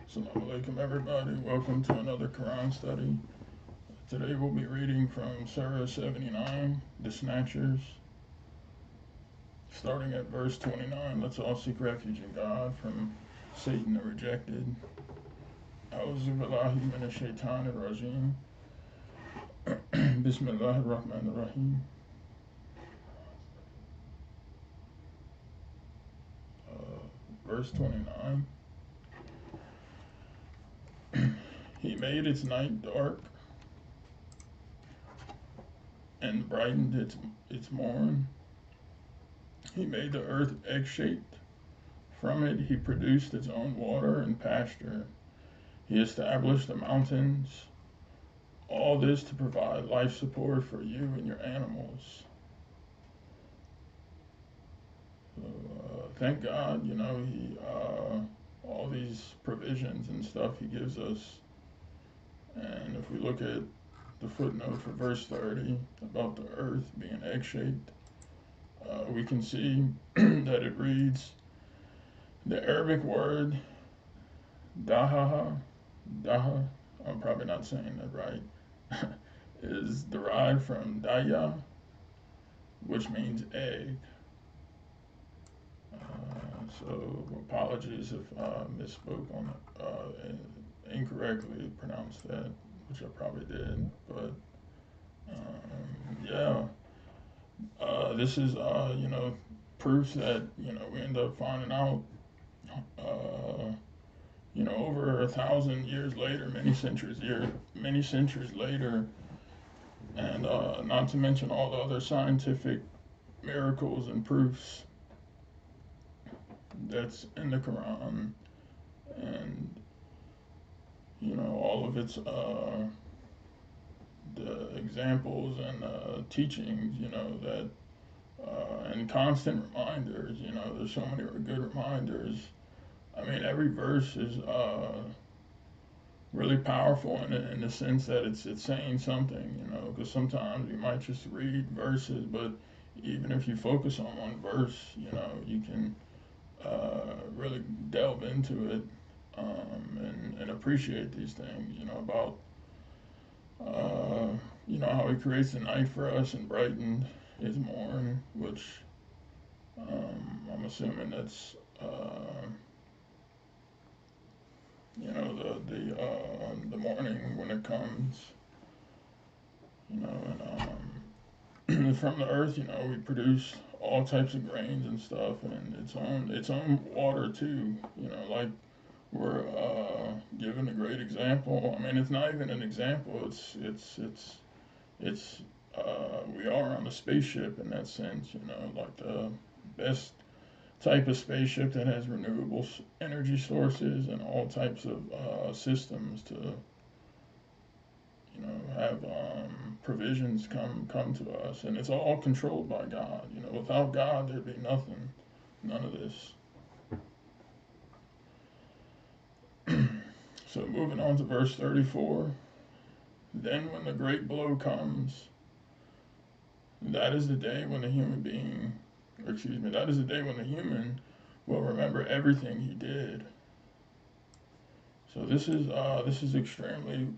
Assalamu alaikum, everybody. Welcome to another Quran study. Today we'll be reading from Surah 79, The Snatchers, starting at verse 29. Let's all seek refuge in God from Satan the rejected. A'udhu billahi minash shaitanir rajim. Bismillahir rahmanir rahim. Verse 29. He made its night dark and brightened its morn. He made the earth egg-shaped. From it he produced its own water and pasture. He established the mountains. All this to provide life support for you and your animals. So, thank God, he all these provisions and stuff he gives us. And if we look at the footnote for verse 30 about the earth being egg-shaped, we can see that it reads, the Arabic word daha, I'm probably not saying that right, is derived from daya, which means egg. So apologies if I misspoke on incorrectly pronounced that, which I probably did. But yeah, this is proofs that we end up finding out over 1,000 years later, many centuries later, and not to mention all the other scientific miracles and proofs that's in the Quran, and all of its the examples and teachings, that and constant reminders. There's so many good reminders. I mean, every verse is really powerful in the sense that it's saying something. Because sometimes you might just read verses, but even if you focus on one verse, you can really delve into it and appreciate these things. About how he creates the night for us and brightened his morn, which I'm assuming that's the morning when it comes, and from the earth, we produce all types of grains and stuff, and its own water too. Like we're given a great example. I mean, it's not even an example. It's we are on a spaceship in that sense. Like the best type of spaceship that has renewable energy sources and all types of systems to have provisions come to us, and it's all controlled by God. Without God there'd be nothing, none of this. So moving on to verse 34, then when the great blow comes, that is the day when the that is the day when the human will remember everything he did. So this is extremely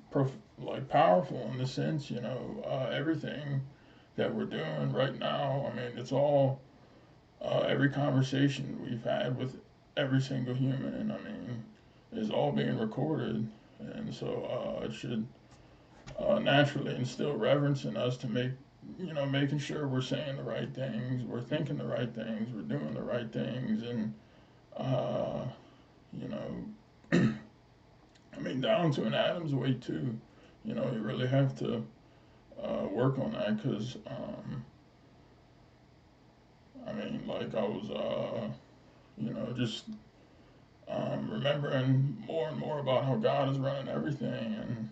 powerful in the sense, everything that we're doing right now. I mean, it's all every conversation we've had with every single human. I mean, is all being recorded, and so it should naturally instill reverence in us to making sure we're saying the right things, we're thinking the right things, we're doing the right things, and you know, I mean, down to an atom's weight too. You really have to work on that because, I mean, like I was, just remembering more and more about how God is running everything, and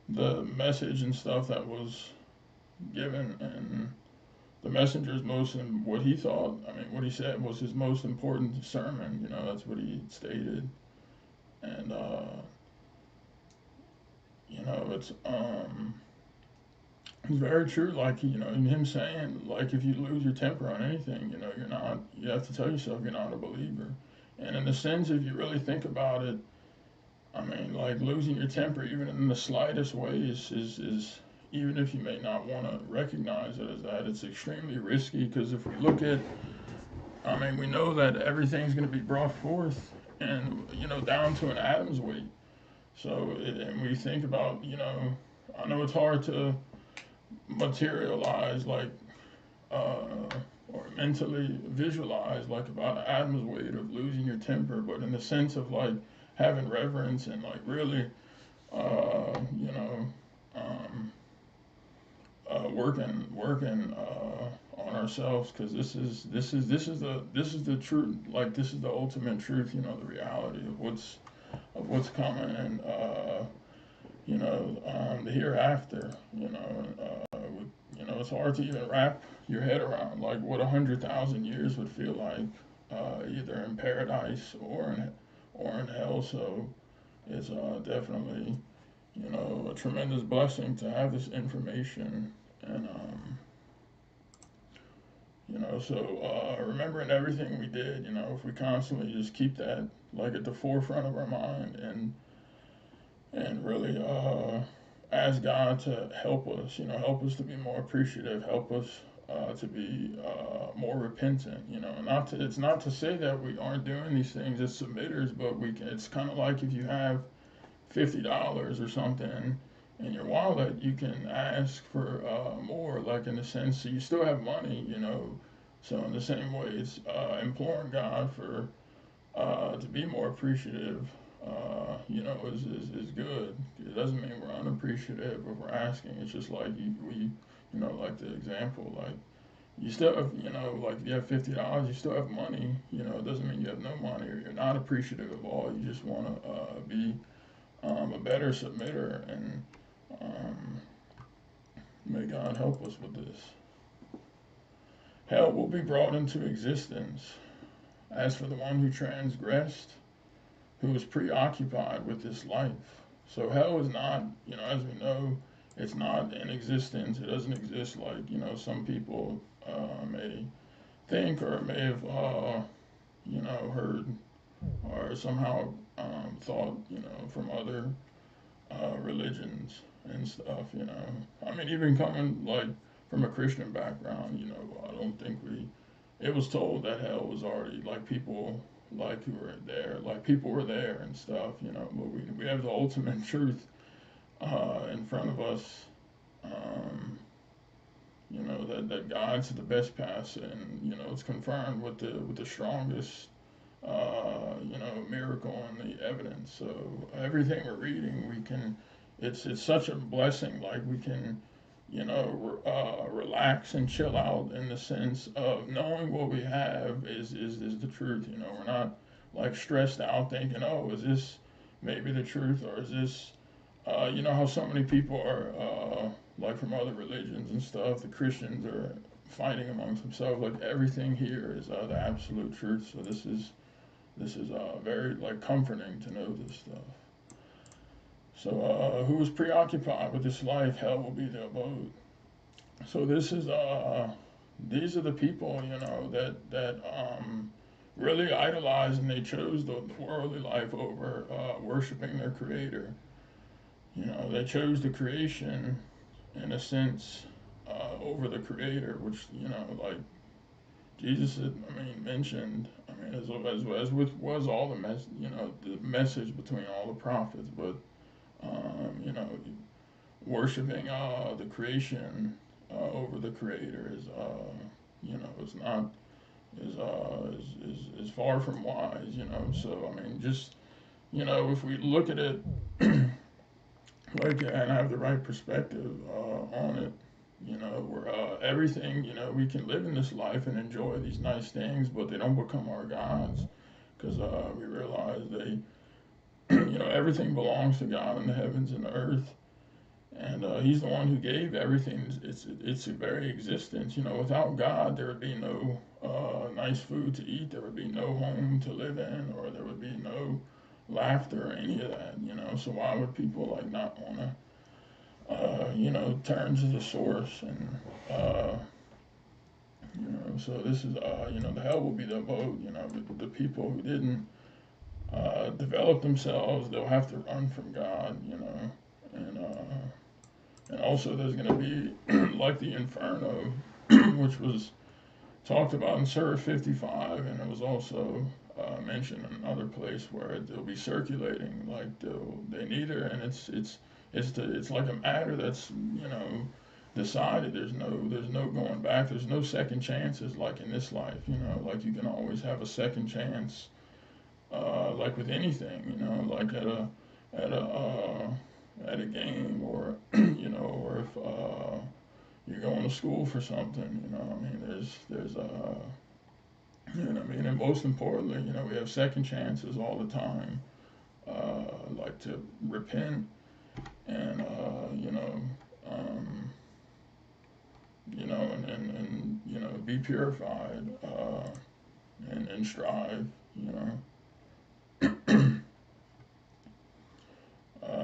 the message and stuff that was given, and the messenger's what he thought. I mean, what he said was his most important sermon. That's what he stated, and it's very true. Like in him saying, like if you lose your temper on anything, you have to tell yourself you're not a believer, And in a sense, if you really think about it, I mean, like losing your temper, even in the slightest way, is even if you may not want to recognize it as that, it's extremely risky. Because if we look at, I mean, we know that everything's going to be brought forth, and down to an atom's weight. So, and we think about, I know it's hard to materialize like uh, or mentally visualize like about an atom's weight of losing your temper, but in the sense of like having reverence and like really, uh, you know, um, working on ourselves, because this is the truth. Like this is the ultimate truth. The reality of what's coming, and the hereafter. It's hard to even wrap your head around like what 100,000 years would feel like, either in paradise or in hell. So it's definitely a tremendous blessing to have this information, and remembering everything we did. If we constantly just keep that like at the forefront of our mind, and really ask God to help us, help us to be more appreciative, help us to be more repentant, it's not to say that we aren't doing these things as submitters, but it's kind of like if you have $50 or something in your wallet, you can ask for more, like in the sense, so you still have money, so in the same way, it's imploring God for to be more appreciative, is good. It doesn't mean we're unappreciative if we're asking. It's just like like the example, like you still have, like if you have $50, you still have money. It doesn't mean you have no money or you're not appreciative of all. You just want to be a better submitter, and may God help us with this. Hell will be brought into existence. As for the one who transgressed, who is preoccupied with this life. So hell is not, as we know, it's not in existence. It doesn't exist like, some people may think or may have, heard or somehow thought, from other religions and stuff. I mean, even coming like from a Christian background, I don't think it was told that hell was already like people like who were there, like people were there and stuff, but we have the ultimate truth in front of us, that guides to the best path, and it's confirmed with the strongest miracle and the evidence. So everything we're reading, it's such a blessing. Like we can, relax and chill out in the sense of knowing what we have is the truth. We're not like stressed out thinking, oh, is this maybe the truth, or is this, how so many people are like from other religions and stuff. The Christians are fighting amongst themselves. Like everything here is the absolute truth. So this is very like comforting to know this stuff. So who is preoccupied with this life, hell will be their abode. So these are the people, that really idolize, and they chose the worldly life over worshiping their creator. They chose the creation in a sense over the creator, which, like Jesus had, mentioned. As with was all the message between all the prophets, but um, you know, worshiping the creation over the creator is not is far from wise. So just if we look at it like and have the right perspective on it, where everything, we can live in this life and enjoy these nice things, but they don't become our gods, because we realize they, everything belongs to God in the heavens and the earth, and He's the one who gave everything its very existence. Without God, there would be no nice food to eat, there would be no home to live in, or there would be no laughter or any of that. So why would people like not want to turn to the source and So this is, the hell will be the abode, the people who didn't develop themselves, they'll have to run from God, and also there's going to be like the inferno, which was talked about in Surah 55, and it was also mentioned in another place where they'll be circulating, like they need her, and it's like a matter that's decided. There's no going back. There's no second chances like in this life. Like you can always have a second chance, like with anything. Like at a game, or or if you're going to school for something. And most importantly, we have second chances all the time, like to repent and, be purified, and strive,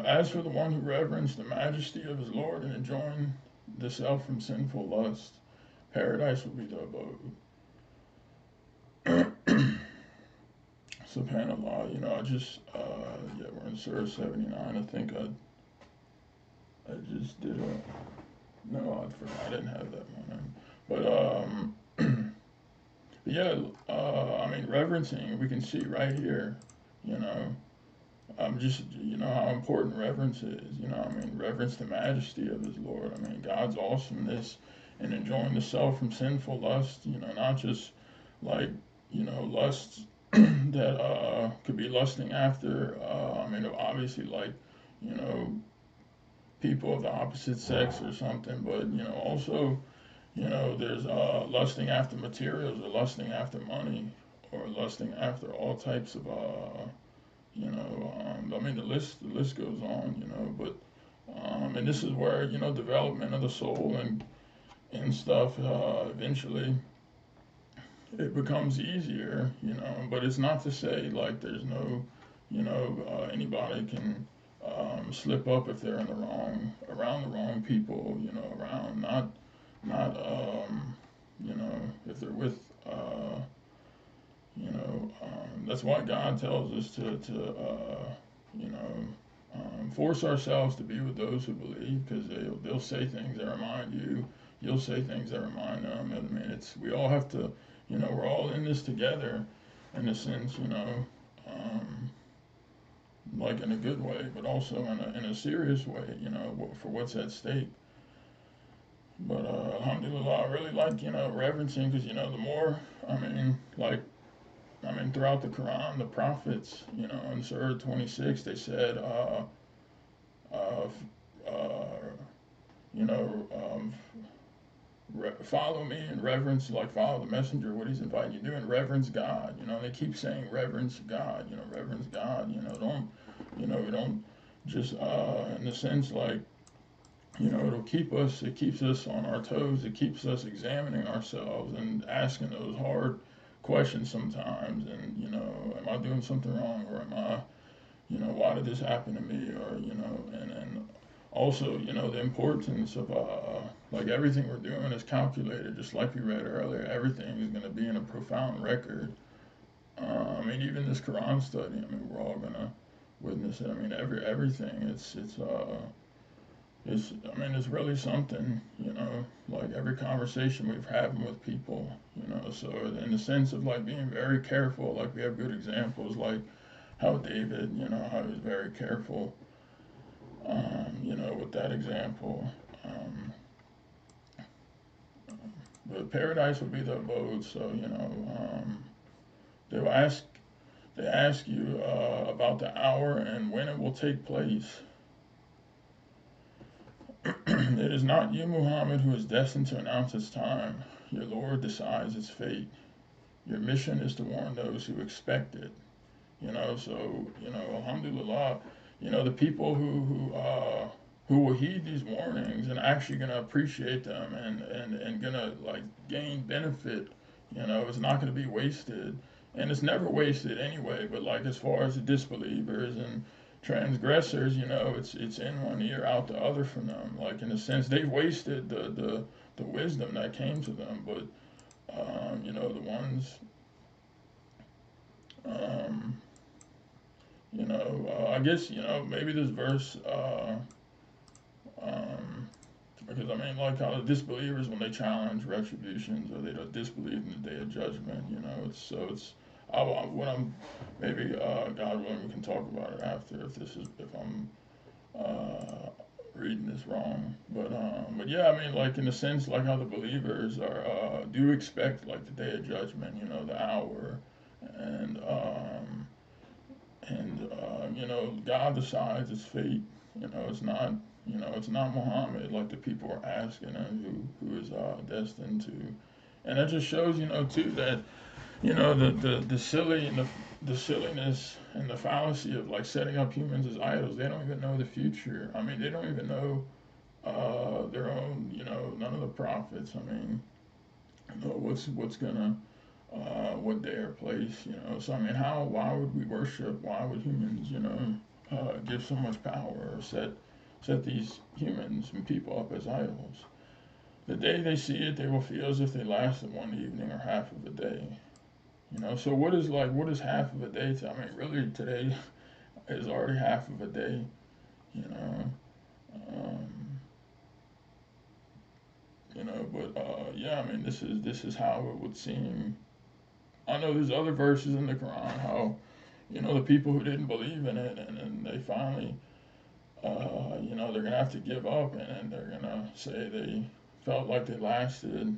as for the one who reverenced the majesty of his Lord and enjoined the self from sinful lust, paradise will be the abode. SubhanAllah, I just, we're in Surah 79. I think I just did no, I forgot, I didn't have that one in. But, reverencing, we can see right here, just, how important reverence is, reverence the majesty of his Lord. God's awesomeness, and enjoying the self from sinful lust, not just like, lusts that could be lusting after, obviously, like, people of the opposite sex or something, but, also, there's lusting after materials, or lusting after money, or lusting after all types of, the list goes on, but, and this is where, development of the soul and stuff, eventually it becomes easier, but it's not to say like there's no, anybody can slip up if they're around the wrong people, around not if they're with, that's why God tells us to force ourselves to be with those who believe, because they'll say things that remind you, you'll say things that remind them. We all have to, we're all in this together, in a sense, like in a good way, but also in a serious way, for what's at stake. But alhamdulillah, I really like, reverencing, because, the more, throughout the Quran, the prophets, in Surah 26, they said, uh, you know, follow me and reverence, like follow the messenger, what he's inviting you to do, and reverence God. They keep saying reverence God, reverence God. Don't just, in the sense like, it keeps us on our toes, it keeps us examining ourselves and asking those hard questions sometimes, and, am I doing something wrong, or am I, why did this happen to me, or, and also, the importance of, like everything we're doing is calculated, just like we read earlier, everything is going to be in a profound record. Even this Quran study, we're all going to witness it. Everything, it's really something, like every conversation we've having with people, so in the sense of like being very careful, like we have good examples, like how David, how he was very careful, with that example. But paradise will be the abode, so, they'll ask, they ask you about the hour and when it will take place. It is not you, Muhammad, who is destined to announce its time. Your Lord decides its fate. Your mission is to warn those who expect it. So, alhamdulillah, the people who will heed these warnings and actually going to appreciate them and going to, like, gain benefit, it's not going to be wasted. And it's never wasted anyway, but, like, as far as the disbelievers and transgressors, it's in one ear, out the other from them. Like, in a sense, they've wasted the wisdom that came to them. But The ones, um, I guess, maybe this verse, um, because I mean, like how the disbelievers, when they challenge retributions or they don't disbelieve in the day of judgment, what I'm, maybe, God willing, we can talk about it after if I'm, uh, reading this wrong. But yeah, I mean, like in the sense, like how the believers do expect like the day of judgment, the hour, and God decides its fate. It's not Muhammad like the people are asking, and who is destined to. And that just shows, too, that the silly and the silliness and the fallacy of like setting up humans as idols. They don't even know the future. I mean, they don't even know their own. None of the prophets. I mean, what's gonna what day or place. So I mean, why would we worship? Why would humans, give so much power or set these humans and people up as idols? The day they see it, they will feel as if they lasted one evening or half of a day. So what is half of a day to? I mean, really today is already half of a day. You know, um, but yeah, I mean, this is how it would seem. I know there's other verses in the Quran how the people who didn't believe in it and they finally they're gonna have to give up and they're gonna say they felt like they lasted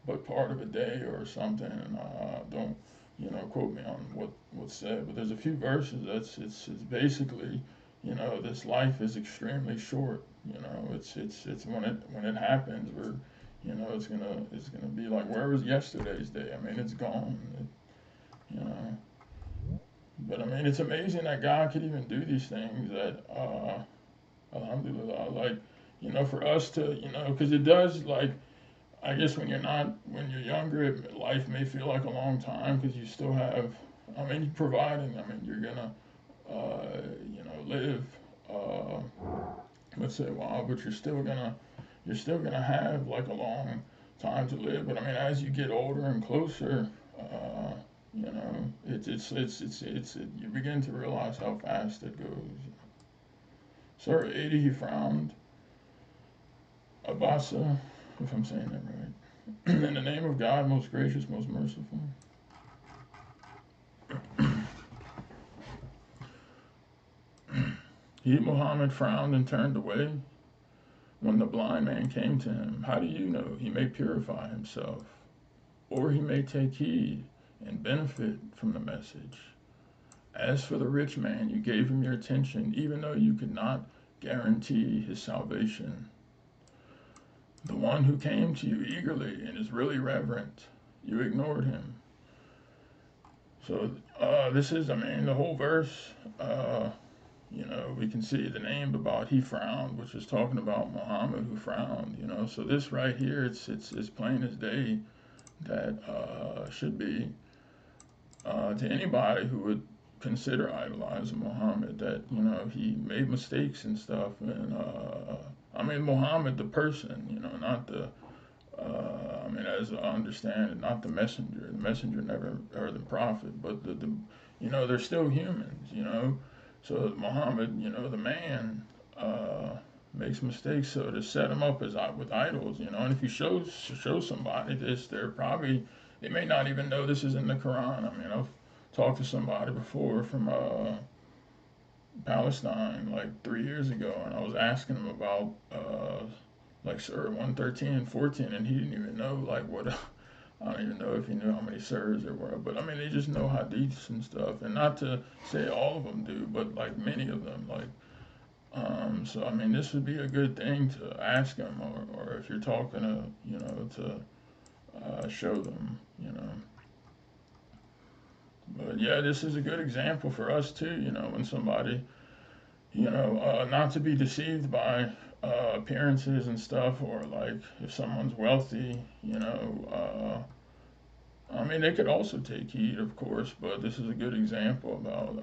but part of a day or something. And don't quote me on what's said, but there's a few verses that's it's basically this life is extremely short. It's when it happens we're it's gonna be like where was yesterday's day? I mean it's gone. You know, but I mean it's amazing that God could even do these things. That Alhamdulillah, like for us to because it does like I guess when you're younger, life may feel like a long time because you still have, I mean, providing, I mean, you're gonna, live, let's say a while, but you're still gonna have like a long time to live. But I mean, as you get older and closer, you begin to realize how fast it goes. Surah 80, he frowned. Abasa, if I'm saying that right. In the name of God, most gracious, most merciful. He, Muhammad, frowned and turned away when the blind man came to him. How do you know? He may purify himself, or he may take heed and benefit from the message. As for the rich man, you gave him your attention, even though you could not guarantee his salvation. The one who came to you eagerly and is really reverent, you ignored him. So this is, I mean, the whole verse. We can see the name about he frowned, which is talking about Muhammad who frowned. So this right here, it's plain as day that should be to anybody who would consider idolizing Muhammad that he made mistakes and stuff. And I mean Muhammad the person, not the. I mean, as I understand it, not the messenger. The messenger never, or the prophet, but they're still humans. So Muhammad, the man, makes mistakes. So to set him up as with idols, and if you show somebody this, they may not even know this is in the Quran. I mean, I've talked to somebody before from Palestine like 3 years ago, and I was asking him about like Surah 113 and 14, and he didn't even know like what. I don't even know if he knew how many surahs there were, but I mean they just know hadiths and stuff, and not to say all of them do, but like many of them, like so I mean this would be a good thing to ask them, or if you're talking to show them, But yeah, this is a good example for us too, when somebody not to be deceived by appearances and stuff, or like if someone's wealthy, I mean, they could also take heed, of course, but this is a good example about,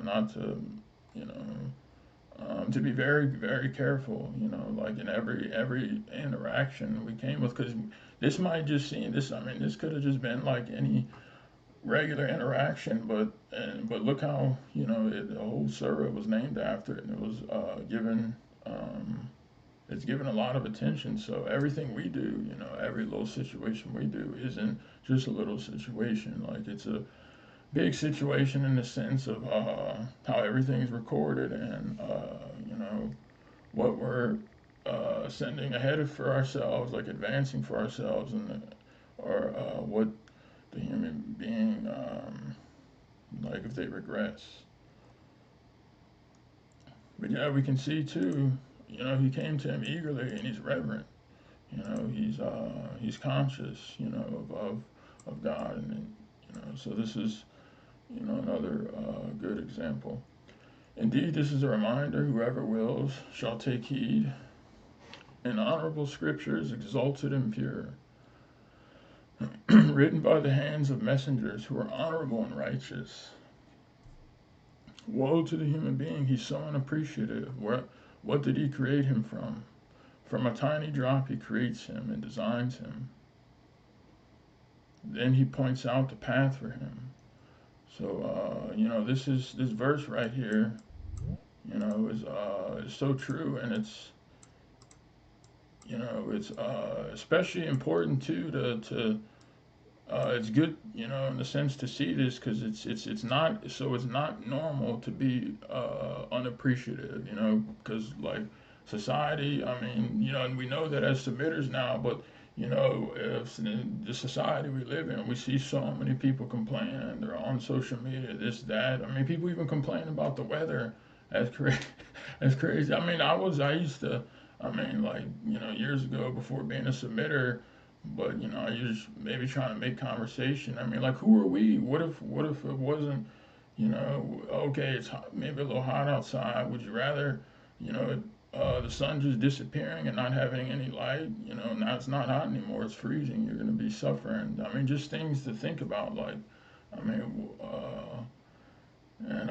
not to, you know, to be very, very careful, like in every interaction we came with, because this might just seem this. I mean, this could have just been like any regular interaction, but look how the whole surah was named after it, and it was given. It's given a lot of attention. So everything we do, every little situation we do isn't just a little situation. Like it's a big situation in the sense of how everything's recorded, and what we're sending ahead of for ourselves, like advancing for ourselves, and or what the human being, like if they regress. But yeah, we can see too. He came to him eagerly, and he's reverent. He's conscious. Of God, and so this is another good example. Indeed, this is a reminder: whoever wills shall take heed. In honorable scriptures, exalted and pure, written by the hands of messengers who are honorable and righteous. Woe to the human being, he's so unappreciative. What did he create him from? From a tiny drop he creates him and designs him. Then he points out the path for him. So this verse right here, is so true, and it's especially important too to it's good, in the sense to see this, because it's not normal to be unappreciative, because like society, I mean, and we know that as submitters now, but if in the society we live in, we see so many people complaining. They're on social media, this, that. I mean, people even complain about the weather. As crazy, as crazy. I mean, I used to. I mean, like years ago before being a submitter, but I was maybe trying to make conversation. I mean, like, who are we? What if it wasn't? Okay, it's hot, maybe a little hot outside. Would you rather, the sun just disappearing and not having any light? Now it's not hot anymore. It's freezing. You're going to be suffering. I mean, just things to think about. Like, I mean, and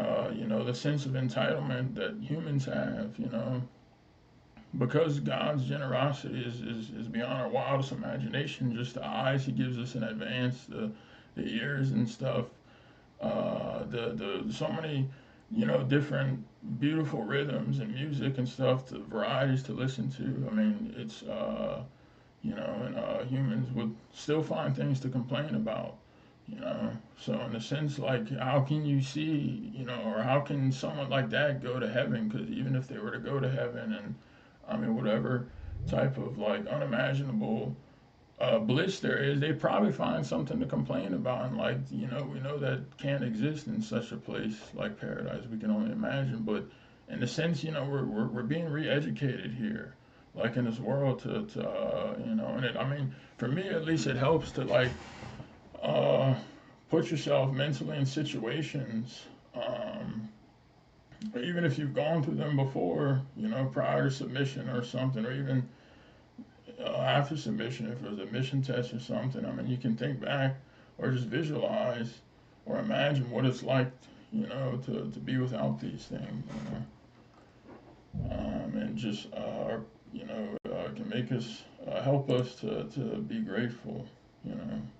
the sense of entitlement that humans have. Because God's generosity is beyond our wildest imagination. Just the eyes He gives us in advance, the ears and stuff, the so many different beautiful rhythms and music and stuff, the varieties to listen to. I mean, it's and humans would still find things to complain about. So in a sense, like, how can you see, or how can someone like that go to heaven? Because even if they were to go to heaven, and I mean, whatever type of like unimaginable bliss there is, they probably find something to complain about. And like, we know that can't exist in such a place like paradise. We can only imagine. But in a sense, we're being re-educated here, like in this world and I mean, for me at least, it helps to like uh, put yourself mentally in situations. Even if you've gone through them before, prior to submission or something, or even after submission, if it was a mission test or something, I mean, you can think back or just visualize or imagine what it's like, to be without these things, and just, can make us, help us to be grateful,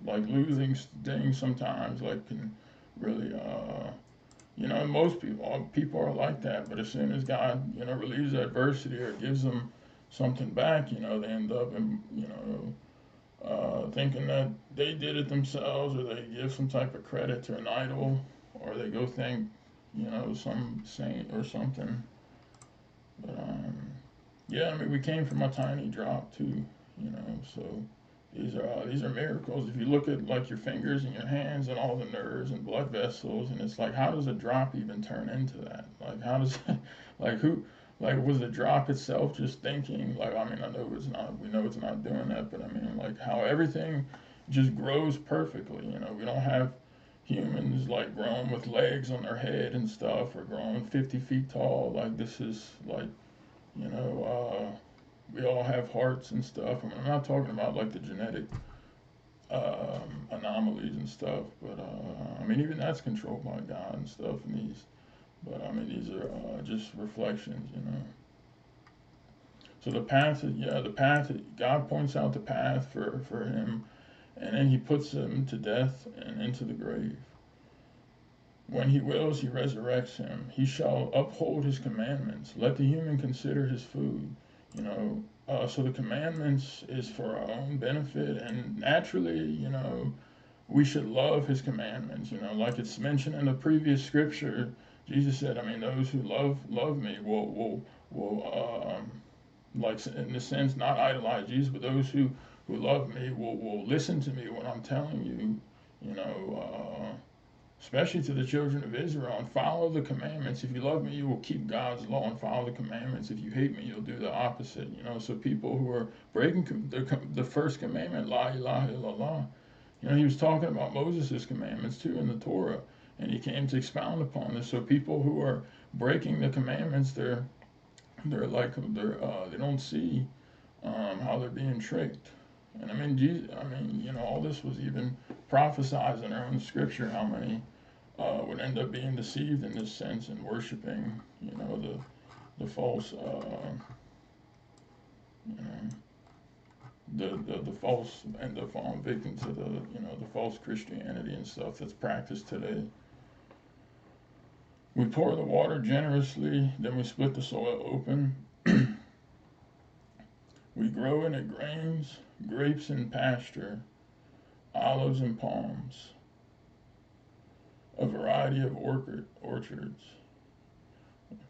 like losing things sometimes, like can really, most people, all people are like that, but as soon as God, relieves adversity or gives them something back, they end up in, thinking that they did it themselves, or they give some type of credit to an idol, or they go thank, some saint or something. But yeah, I mean, we came from a tiny drop too, so these are miracles. If you look at like your fingers and your hands and all the nerves and blood vessels, and it's like, how does a drop even turn into that? Like, how does, like, who, like, was the drop itself just thinking? Like, I mean, I know it's not. We know it's not doing that, but I mean, like, how everything just grows perfectly. We don't have humans like growing with legs on their head and stuff, or growing 50 feet tall. Like, this is like, you know, we all have hearts and stuff. I mean, I'm not talking about like the genetic anomalies and stuff, but I mean, even that's controlled by God and stuff. And But I mean, these are just reflections, you know. So the path, yeah, the path. God points out the path for him, and then he puts him to death and into the grave. When he wills, he resurrects him. He shall uphold his commandments. Let the human consider his food. You know, so the commandments is for our own benefit, and naturally, you know, we should love his commandments. You know, like it's mentioned in the previous scripture, Jesus said, I mean, those who love me will like in a sense not idolize Jesus, but those who love me will listen to me when I'm telling you, you know. Especially to the children of Israel, and follow the commandments. If you love me, you will keep God's law and follow the commandments. If you hate me, you'll do the opposite. You know, so people who are breaking the first commandment, la ilaha illallah, you know, he was talking about Moses' commandments too in the Torah, and he came to expound upon this. So people who are breaking the commandments, they don't see how they're being tricked. And I mean, you know, all this was even prophesied in our own scripture. How many would end up being deceived in this sense and worshiping, you know, the false, you know, the false, end up falling victim to the, you know, the false Christianity and stuff that's practiced today. We pour the water generously, then we split the soil open. We grow in it grains, grapes and pasture, olives and palms, a variety of orchards,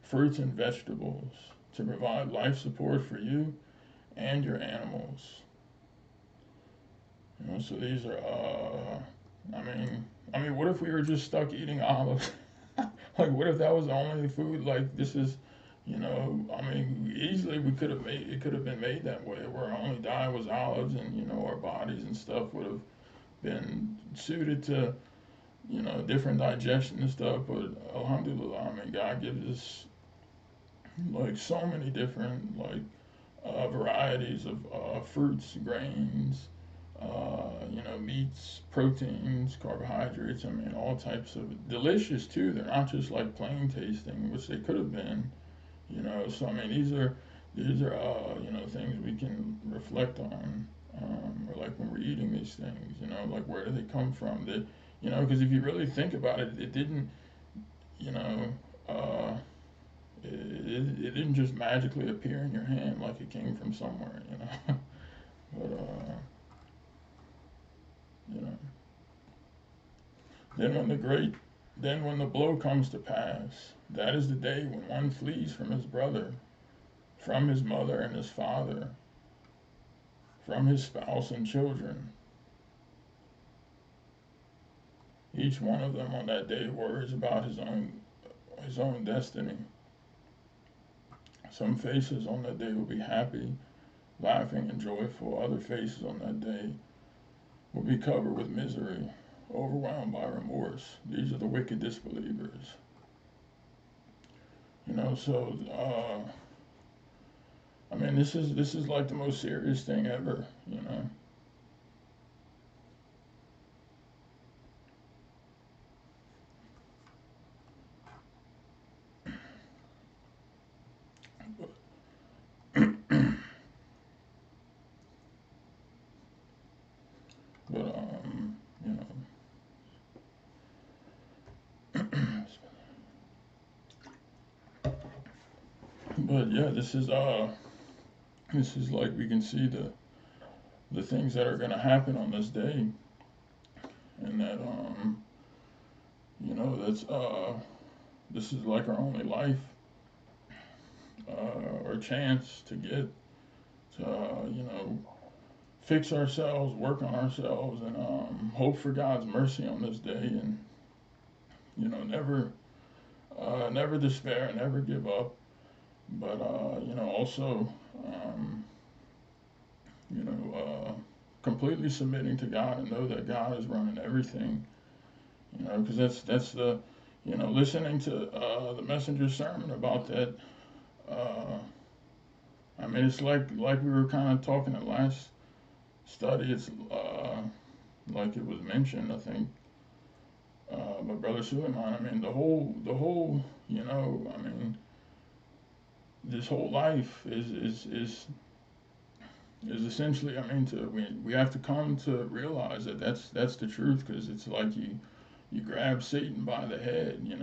fruits and vegetables to provide life support for you and your animals. You know, so these are, I mean, what if we were just stuck eating olives? Like, what if that was the only food? Like, this is, you know, I mean, easily we could have made it could have been made that way, where our only diet was olives, and you know, our bodies and stuff would have been suited to, you know, different digestion and stuff. But alhamdulillah, I mean, God gives us like so many different like varieties of fruits, grains, you know, meats, proteins, carbohydrates. I mean, all types of delicious too. They're not just like plain tasting, which they could have been. You know, so I mean, these are you know, things we can reflect on, or like when we're eating these things. You know, like where do they come from? They, you know, because if you really think about it, it didn't, you know. It didn't just magically appear in your hand like it came from somewhere, you know. But you know, then when the great, then when the blow comes to pass, that is the day when one flees from his brother, from his mother and his father, from his spouse and children. Each one of them on that day worries about his own destiny. Some faces on that day will be happy, laughing and joyful. Other faces on that day will be covered with misery, overwhelmed by remorse. These are the wicked disbelievers. You know, so I mean, this is like the most serious thing ever. You know. But you know. But yeah, this is like we can see the things that are gonna happen on this day, and that you know, that's this is like our only life or chance to get to you know, fix ourselves, work on ourselves, and hope for God's mercy on this day, and you know, never despair, never give up, but you know, also you know, completely submitting to God and know that God is running everything. You know, because that's the, you know, listening to the messenger's sermon about that. Uh, I mean, it's like we were kind of talking in last study. It's like it was mentioned, I think, by Brother Suleiman, I mean, I mean, this whole life is essentially, I mean, we have to come to realize that that's the truth, because it's like you grab Satan by the head, and you're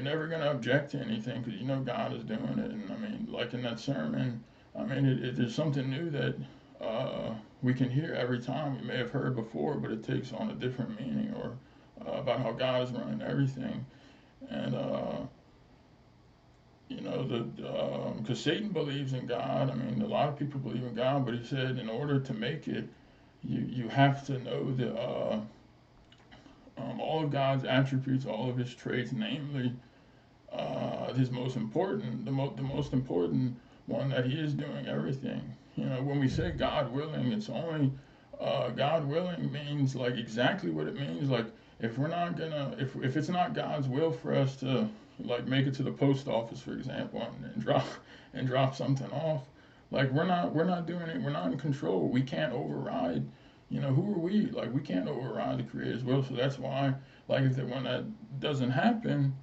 never going to object to anything because God is doing it. And I mean, like in that sermon, I mean, there's something new that we can hear every time. We may have heard before, but it takes on a different meaning, or about how God is running everything. And because Satan believes in God. I mean, a lot of people believe in God, but he said in order to make it, you have to know the all of God's attributes, all of His traits, namely His most important, the most important one, that He is doing everything. When we say God willing, it's only God willing means like exactly what it means. Like if we're not gonna, if it's not God's will for us to like make it to the post office, for example, and drop something off, like we're not doing it. We're not in control. We can't override. Who are we? Like we can't override the Creator's will. So that's why, like when that doesn't happen,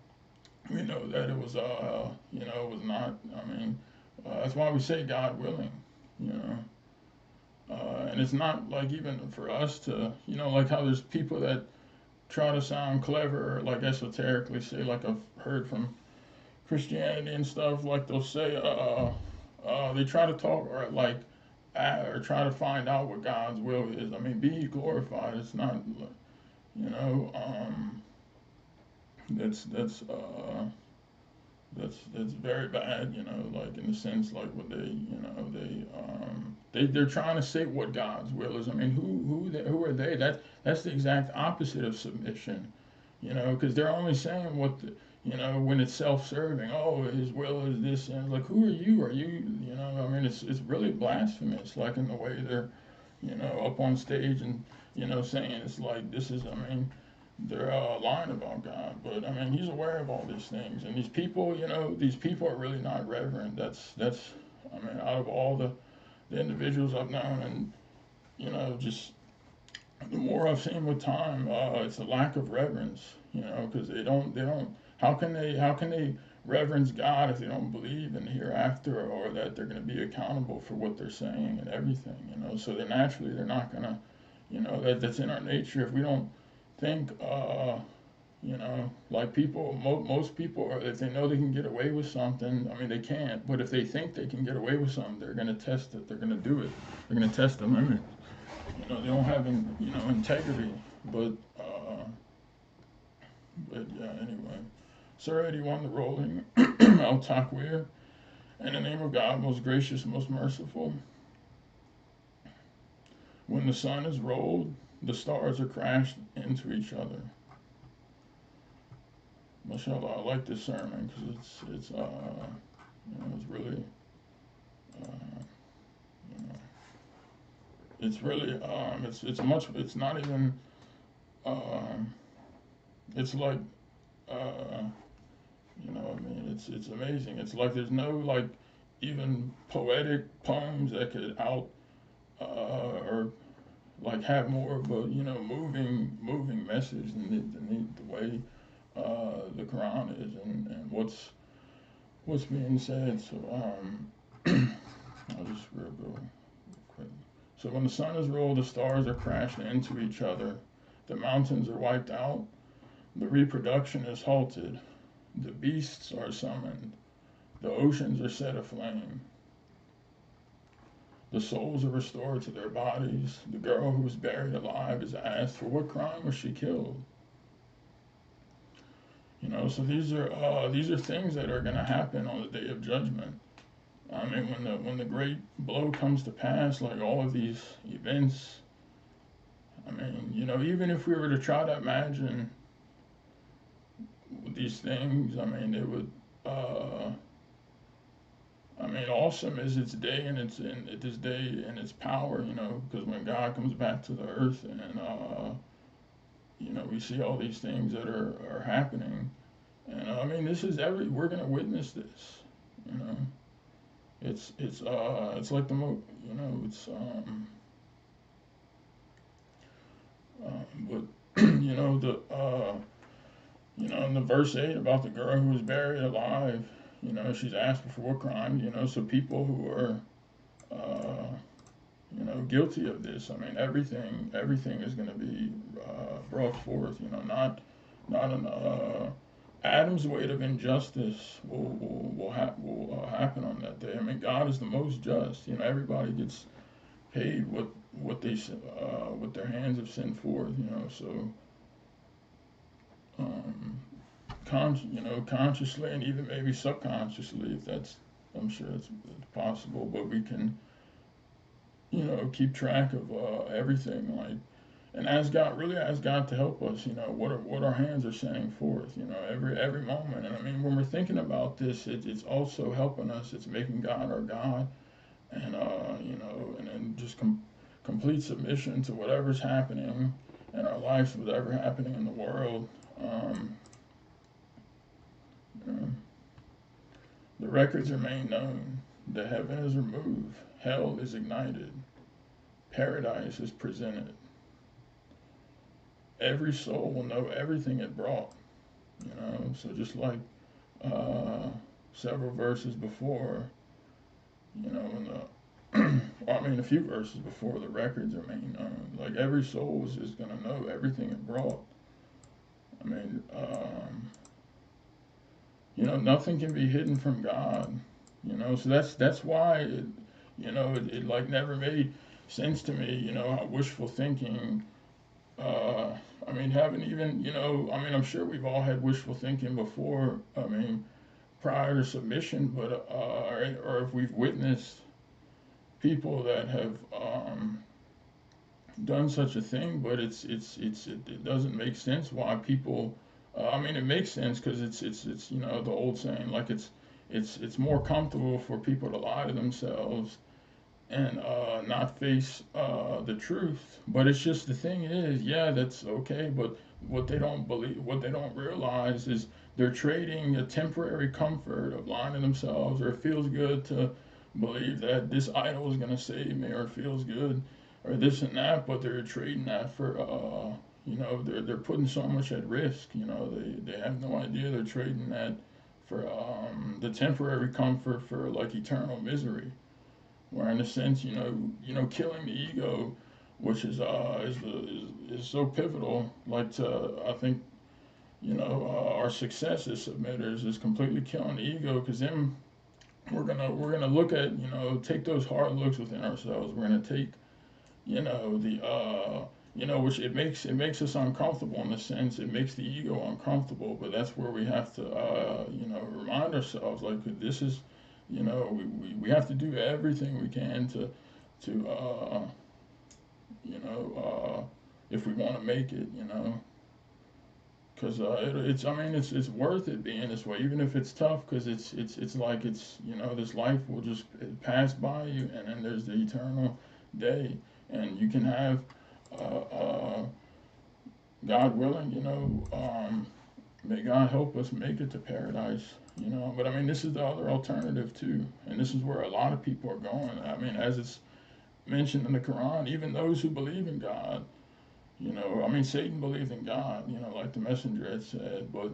we know that it was it was not. I mean, that's why we say God willing. You know. And it's not like even for us to, like how there's people that try to sound clever or like esoterically say, like I've heard from Christianity and stuff, like they'll say, they try to talk or like, or try to find out what God's will is. I mean, be glorified. It's not, you know, that's that's very bad, like in the sense like when they're trying to say what God's will is. I mean, who are they? That's the exact opposite of submission, because they're only saying what when it's self-serving. Oh, His will is this, and like, who are you? Are you, I mean, it's really blasphemous, like in the way they're, up on stage and saying it's like this is. I mean, they're lying about God, but I mean, He's aware of all these things, and these people are really not reverent. That's I mean, out of all the individuals I've known, and just the more I've seen with time, it's a lack of reverence, because they don't. How can they reverence God if they don't believe in the hereafter, or that they're going to be accountable for what they're saying and everything, So they're not gonna, that's in our nature. If we don't think, like most people, if they know they can get away with something, I mean, they can't, but if they think they can get away with something, they're going to test it, they're going to do it, they're going to test the limit. They don't have, integrity, but yeah, anyway. Surah 81, the rolling, Al Taqweer, in the name of God, most gracious, most merciful. When the sun is rolled, the stars are crashed into each other. MashaAllah, I like this sermon because it's it's really you know, it's really it's not even it's like I mean, it's amazing. It's like there's no like even poetic poems that could or like have more of a moving message than the way the Quran is, and what's being said. So I'll just real quick. So when the sun is rolled, the stars are crashed into each other, the mountains are wiped out, the reproduction is halted, the beasts are summoned, the oceans are set aflame. The souls are restored to their bodies. The girl who was buried alive is asked, for what crime was she killed? So these are things that are going to happen on the day of judgment. I mean, when the great blow comes to pass, like all of these events. I mean, even if we were to try to imagine these things, I mean, it would. I mean, awesome is its day and this day and its power, because when God comes back to the earth and we see all these things that are happening, and I mean, we're gonna witness this, it's like the it's but the in the verse 8 about the girl who was buried alive, she's asked before crime, so people who are, uh, guilty of this, I mean, everything is going to be brought forth, not an, Adam's weight of injustice will happen on that day. I mean, God is the most just. Everybody gets paid what their hands have sent forth. So um, consciously and even maybe subconsciously, if that's, I'm sure it's possible, but we can, keep track of everything, like, and ask God to help us, what our hands are sending forth, every moment. And I mean, when we're thinking about this, it's also helping us. It's making God our God, and and then just complete submission to whatever's happening in our lives, whatever happening in the world. Um, you know, the records are made known. The heaven is removed. Hell is ignited. Paradise is presented. Every soul will know everything it brought. So just like uh, several verses before, in well, I mean, a few verses before, the records are made known. Like every soul is going to know everything it brought. I mean, nothing can be hidden from God. So that's why it like never made sense to me. How wishful thinking. Uh, I mean, haven't even I mean, I'm sure we've all had wishful thinking before. I mean, prior to submission, but or if we've witnessed people that have done such a thing, but it doesn't make sense why people. I mean, it makes sense because it's the old saying, like it's more comfortable for people to lie to themselves and not face the truth. But it's just, the thing is, yeah, that's okay. But what they don't realize is they're trading a temporary comfort of lying to themselves, or it feels good to believe that this idol is going to save me, or it feels good, or this and that. But they're trading that for, they're putting so much at risk. They have no idea they're trading that for the temporary comfort for like eternal misery, where in a sense, killing the ego, which is so pivotal, like to, I think, our success as submitters is completely killing the ego, because then we're gonna look at, take those hard looks within ourselves. We're gonna take, the which it makes us uncomfortable, in the sense it makes the ego uncomfortable, but that's where we have to remind ourselves, like, this is, we have to do everything we can to if we want to make it, because it's, I mean, it's worth it being this way, even if it's tough, because it's like, this life will just pass by you, and then there's the eternal day, and you can have uh, uh, God willing, may God help us make it to paradise, But I mean, this is the other alternative too, and this is where a lot of people are going. I mean, as it's mentioned in the Quran, even those who believe in God, I mean, Satan believed in God, like the messenger had said, but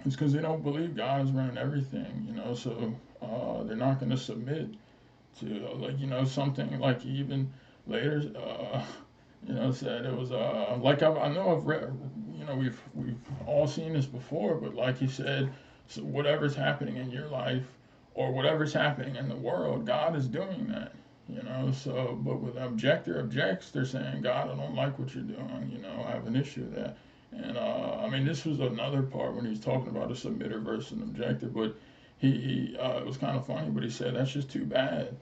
it's because they don't believe God is running everything, so they're not going to submit to, like, something like, even later, said it was, like, I know I've read, we've all seen this before, but like he said, so whatever's happening in your life, or whatever's happening in the world, God is doing that. So, but with objector objects, they're saying, God, I don't like what you're doing, I have an issue with that. And I mean, this was another part when he was talking about a submitter versus an objector, but he it was kind of funny, but he said that's just too bad,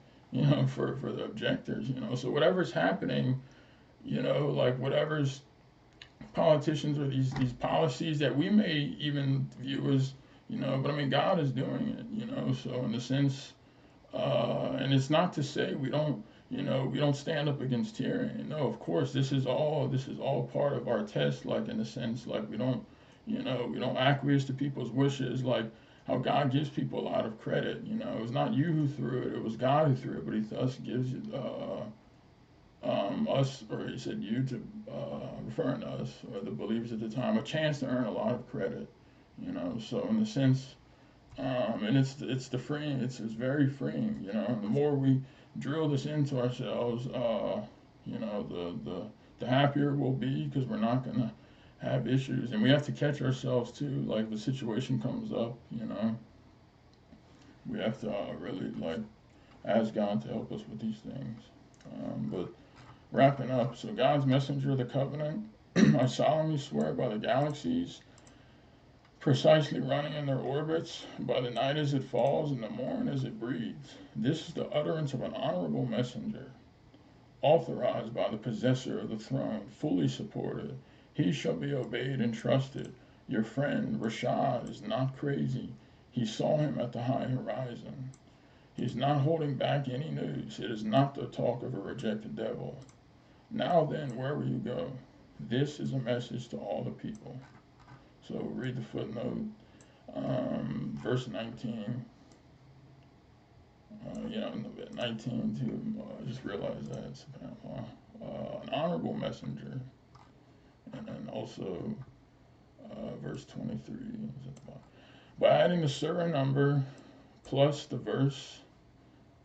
for the objectors, So whatever's happening, like whatever's politicians, or these policies that we may even view as, but I mean, God is doing it, So in a sense, and it's not to say we don't stand up against tyranny. No, of course, this is all part of our test. Like, in a sense, like, we don't acquiesce to people's wishes. Like how God gives people a lot of credit. It's not you who threw it; it was God who threw it. But He thus gives us, or He said, you to referring to us or the believers at the time, a chance to earn a lot of credit. So in the sense, and it's the freeing. It's very freeing. And the more we drill this into ourselves, the happier we'll be because we're not gonna have issues, and we have to catch ourselves too. Like if the situation comes up, we have to really like ask God to help us with these things. But wrapping up, so God's messenger of the covenant, I solemnly swear by the galaxies precisely running in their orbits, by the night as it falls and the morn as it breathes. This is the utterance of an honorable messenger, authorized by the possessor of the throne, fully supported. He shall be obeyed and trusted. Your friend Rashad is not crazy. He saw him at the high horizon. He is not holding back any news. It is not the talk of a rejected devil. Now then, where will you go? This is a message to all the people. So read the footnote, verse 19. 19 to, I just realized that it's an honorable messenger. And then also, verse 23. By adding the surah number plus the verse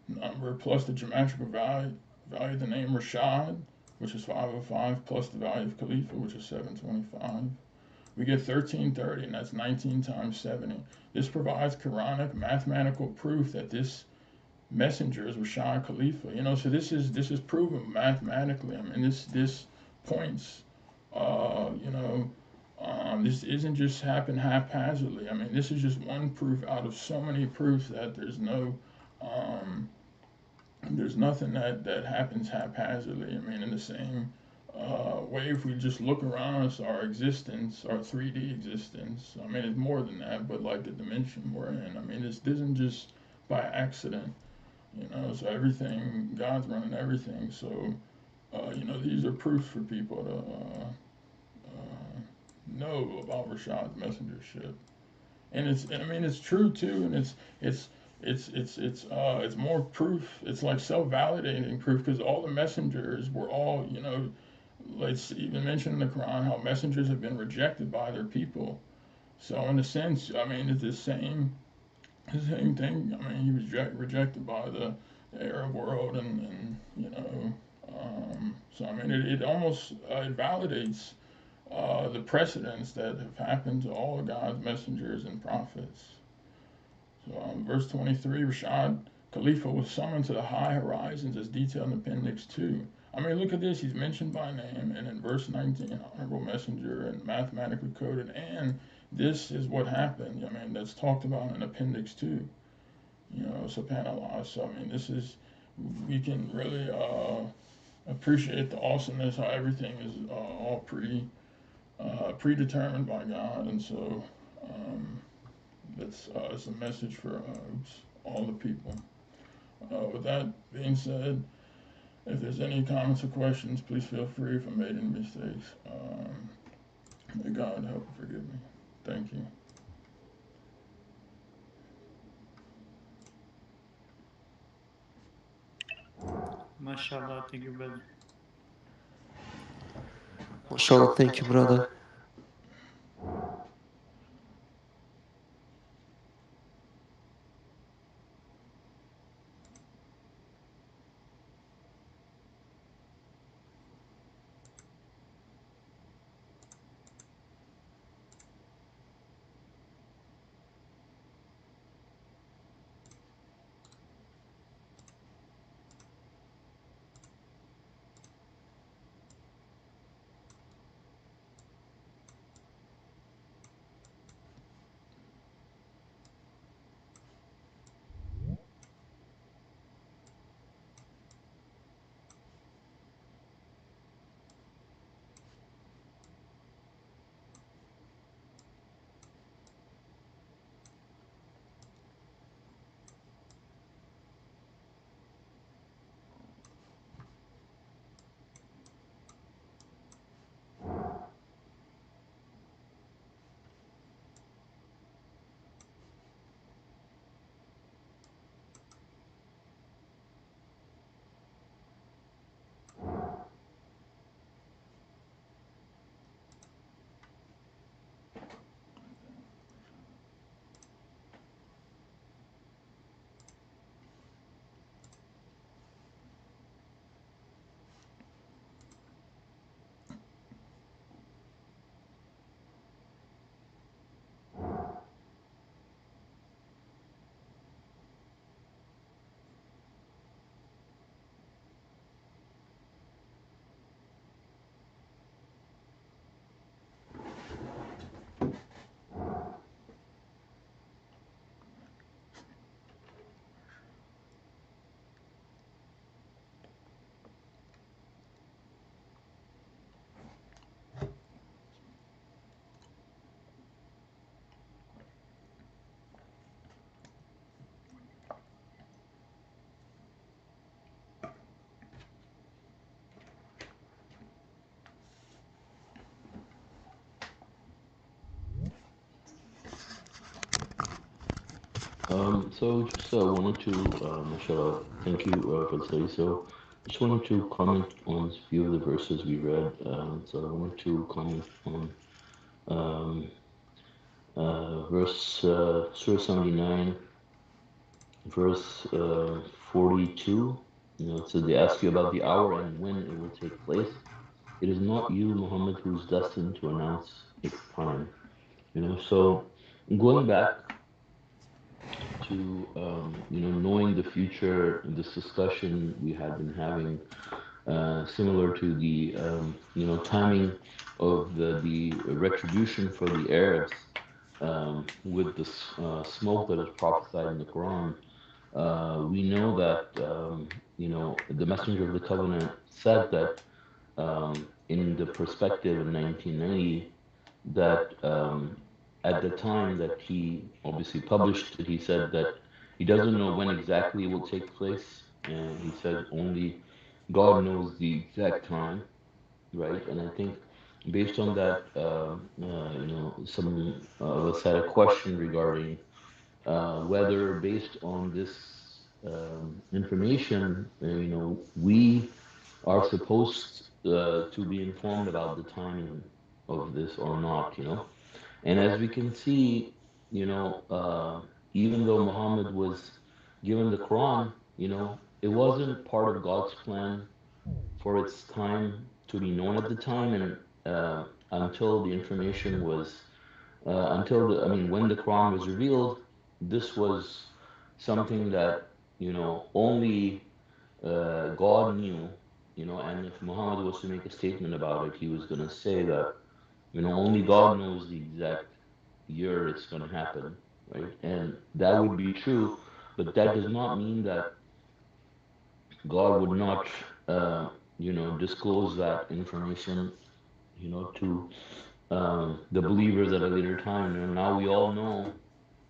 number plus the geometrical value of the name Rashad, which is 505, plus the value of Khalifa, which is 725. We get 1330, and that's 19 times 70. This provides Quranic mathematical proof that this messenger is Rashad Khalifa. So this is proven mathematically. I mean, this points, this isn't just happen haphazardly. I mean, this is just one proof out of so many proofs that there's nothing that happens haphazardly. I mean, in the same way, if we just look around us, our existence, our 3D existence, I mean, it's more than that, but like the dimension we're in, I mean, this isn't just by accident, so everything, God's running everything, so, these are proofs for people to know about Rashad's messengership. And it's true too, and it's more proof. It's like self-validating proof because all the messengers were all, let's even mention in the Quran how messengers have been rejected by their people. So in a sense, I mean, it's the same thing. I mean, he was rejected by the Arab world, and so I mean, it almost it validates the precedents that have happened to all of God's messengers and prophets. So, verse 23, Rashad Khalifa was summoned to the high horizons as detailed in Appendix 2. I mean, look at this. He's mentioned by name, and in verse 19, honorable messenger and mathematically coded, and this is what happened. I mean, that's talked about in Appendix 2. SubhanAllah. So, I mean, we can really appreciate the awesomeness, how everything is all predetermined by God, and so it's a message for all the people. With that being said, if there's any comments or questions, please feel free if I made any mistakes. May God help and forgive me. Thank you. MashaAllah, thank you, brother. MashaAllah, thank you, brother. So just wanted to, mashallah, thank you for the study. So just wanted to comment on a few of the verses we read. So I wanted to comment on um, verse Surah 79, verse 42. It says they ask you about the hour and when it will take place. It is not you, Muhammad, who's destined to announce its time. So going back to knowing the future, this discussion we had been having, similar to the timing of the retribution for the Arabs, with the smoke that is prophesied in the Quran. We know that the Messenger of the Covenant said that, in the perspective in 1990, that at the time that he obviously published it, he said that he doesn't know when exactly it will take place, and he says only God knows the exact time, right? And I think based on that, some of us had a question regarding whether, based on this information, we are supposed to be informed about the timing of this or not, And as we can see, you know, uh, even though Muhammad was given the Quran, it wasn't part of God's plan for its time to be known at the time, and until the information was, I mean, when the Quran was revealed, this was something that, only God knew, and if Muhammad was to make a statement about it, he was going to say that, only God knows the exact year it's going to happen, right? And that would be true, but that does not mean that God would not, uh, disclose that information, to the believers at a later time. Now we all know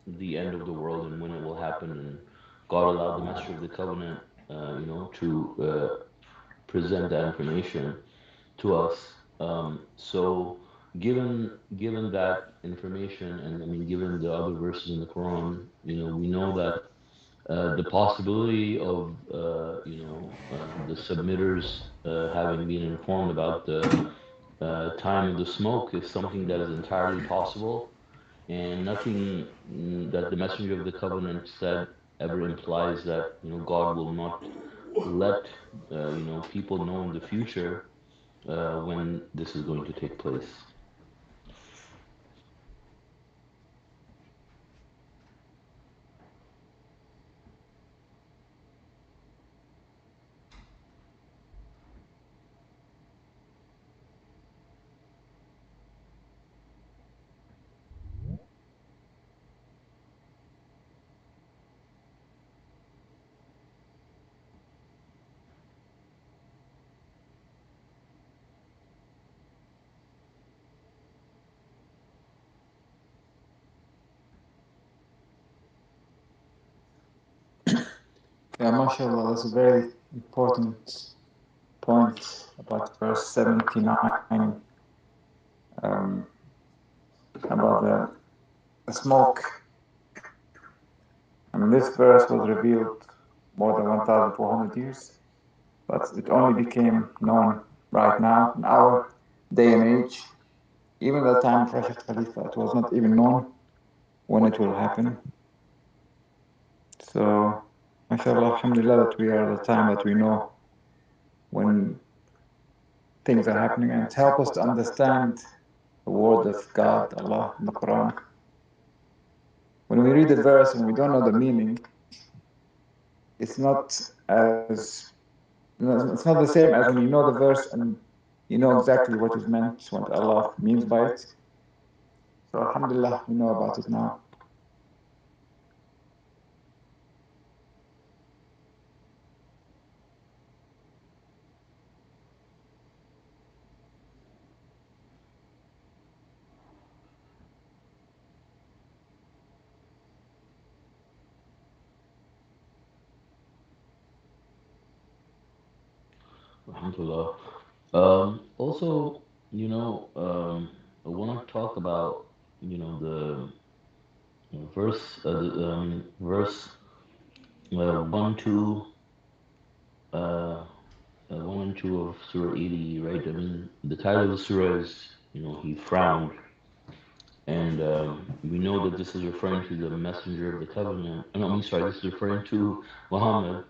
the end of the world and when it will happen, and God allowed the Messenger of the Covenant, to present that information to us. So, given that information, and I mean, given the other verses in the Quran, we know that the possibility of the submitters having been informed about the time of the smoke is something that is entirely possible, and nothing that the Messenger of the Covenant said ever implies that God will not let people know in the future when this is going to take place. Yeah, mashallah, that's a very important point about verse 79, um, about the smoke. I mean, this verse was revealed more than 1,400 years, but it only became known right now, in our day and age. Even at the time of Rashid Khalifa, it was not even known when it will happen. So, mashallah, alhamdulillah, that we are at the time that we know when things are happening, and help us to understand the word of God, Allah, in the Quran. When we read a verse and we don't know the meaning, it's not as it's not the same as when you know the verse and you know exactly what is meant, what Allah means by it. So alhamdulillah, we know about it now. Alhamdulillah. Also, I want to talk about, the verse 1, 2, uh, 1 and 2 of Surah 80, right? I mean, the title of the surah is, he frowned, and we know that this is referring to the messenger of the covenant. No, I mean, sorry, this is referring to Muhammad,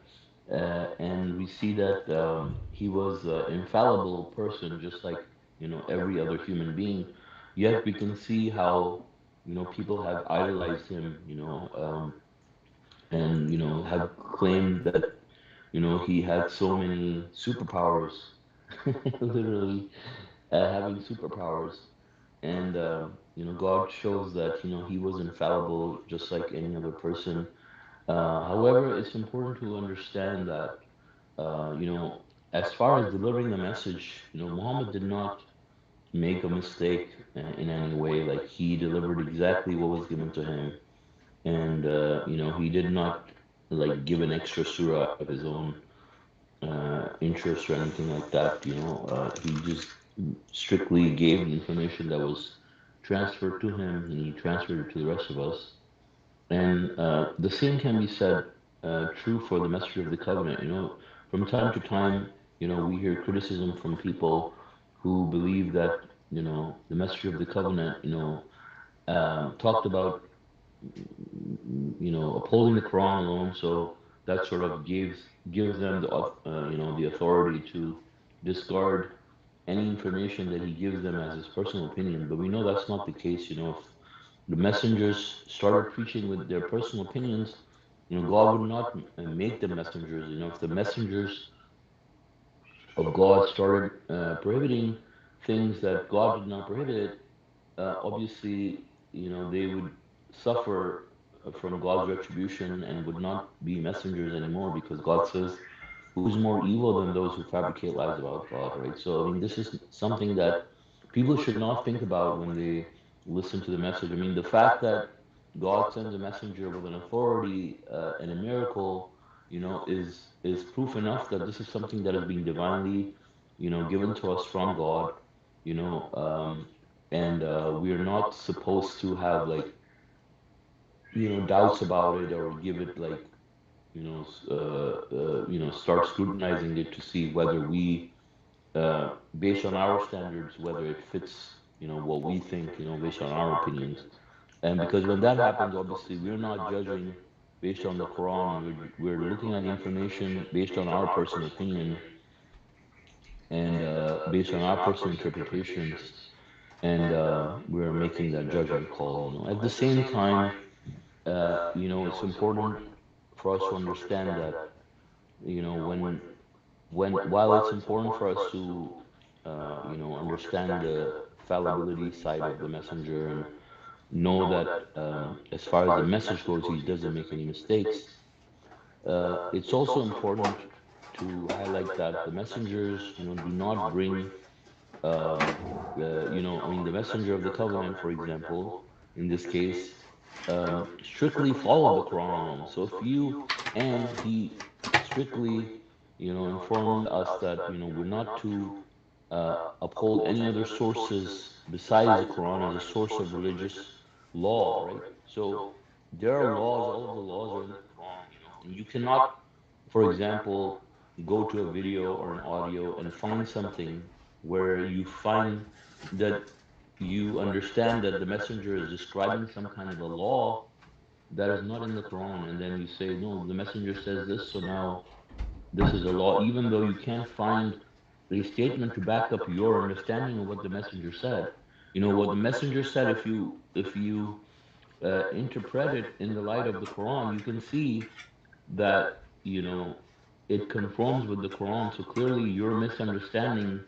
and we see that he was an infallible person, just like every other human being. Yet we can see how people have idolized him, and have claimed that he had so many superpowers, literally having superpowers. And God shows that he was infallible, just like any other person. However, it's important to understand that as far as delivering the message, Muhammad did not make a mistake in any way. Like, he delivered exactly what was given to him, and he did not like give an extra surah out of his own interest or anything like that. He just strictly gave the information that was transferred to him, and he transferred it to the rest of us. And the same can be said true for the messenger of the covenant. From time to time, we hear criticism from people who believe that the messenger of the covenant, talked about upholding the Quran alone. So that sort of gives them the authority to discard any information that he gives them as his personal opinion. But we know that's not the case. If the messengers started preaching with their personal opinions, God would not make them messengers. If the messengers of God started prohibiting things that God did not prohibit, obviously, they would suffer from God's retribution and would not be messengers anymore, because God says, "Who's more evil than those who fabricate lies about God?" Right? So, I mean, this is something that people should not think about when they listen to the message. I mean, the fact that God sends a messenger with an authority and a miracle, is proof enough that this is something that is being divinely, given to us from God. You know, um, and we are not supposed to have, like, doubts about it, or give it, like, start scrutinizing it to see whether we, based on our standards, whether it fits what we think, based on our opinions. And because when that happens, obviously we're not judging based on the Quran. We're looking at the information based on our personal opinion, and based on our personal interpretations, and we're making that judgment call. At the same time, it's important for us to understand that, when while it's important for us to understand the fallibility side of the messenger, and know that, as far as the message goes, he doesn't make any mistakes, it's also important to highlight that the messengers, do not bring, I mean, the messenger of the covenant, for example, in this case, strictly followed the Quran alone. So if you, and he strictly, informed us that, we're not to uphold any other sources besides the Quran as a source of religious law, right? So there are laws, all of the laws are in the Quran, and you cannot, for example, go to a video or an audio and find something where you find that you understand that the messenger is describing some kind of a law that is not in the Quran, and then you say, no, the messenger says this, so now this is a law, even though you can't find a statement to back up your understanding of what the messenger said. What the messenger said, if you interpret it in the light of the Quran, you can see that you know it conforms with the Quran. So clearly, your misunderstanding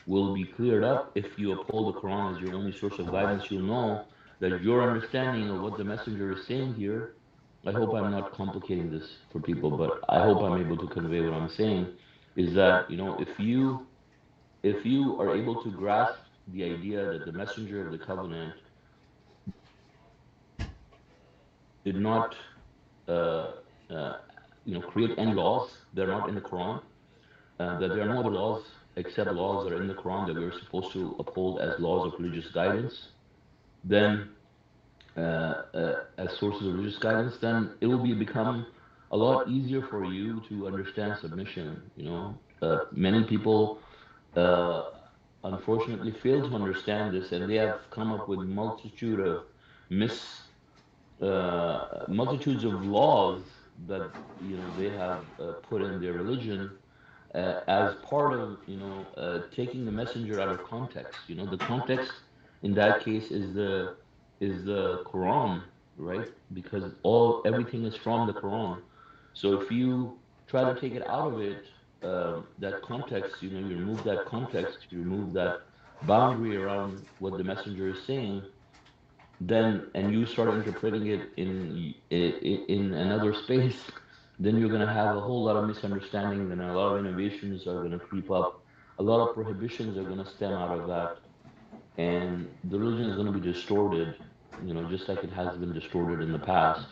will be cleared up if you uphold the Quran as your only source of guidance. You'll know that your understanding of what the messenger is saying here. I hope I'm not complicating this for people, but I hope I'm able to convey what I'm saying. Is that if you are able to grasp the idea that the messenger of the covenant did not uh, uh, create any laws that are not in the Quran, that there are no other laws except laws that are in the Quran that we're supposed to uphold as laws of religious guidance, then as sources of religious guidance, then it will be become a lot easier for you to understand submission. You know, many people uh, unfortunately fail to understand this, and they have come up with multitude of mis multitudes of laws that they have put in their religion as part of taking the messenger out of context. You know, the context in that case is the Quran, right? Because everything is from the Quran. So if you try to take it out of it, that context, you remove that context, you remove that boundary around what the messenger is saying, then and you start interpreting it in another space, then you're going to have a whole lot of misunderstanding, and a lot of innovations are going to creep up, a lot of prohibitions are going to stem out of that, and the religion is going to be distorted, just like it has been distorted in the past,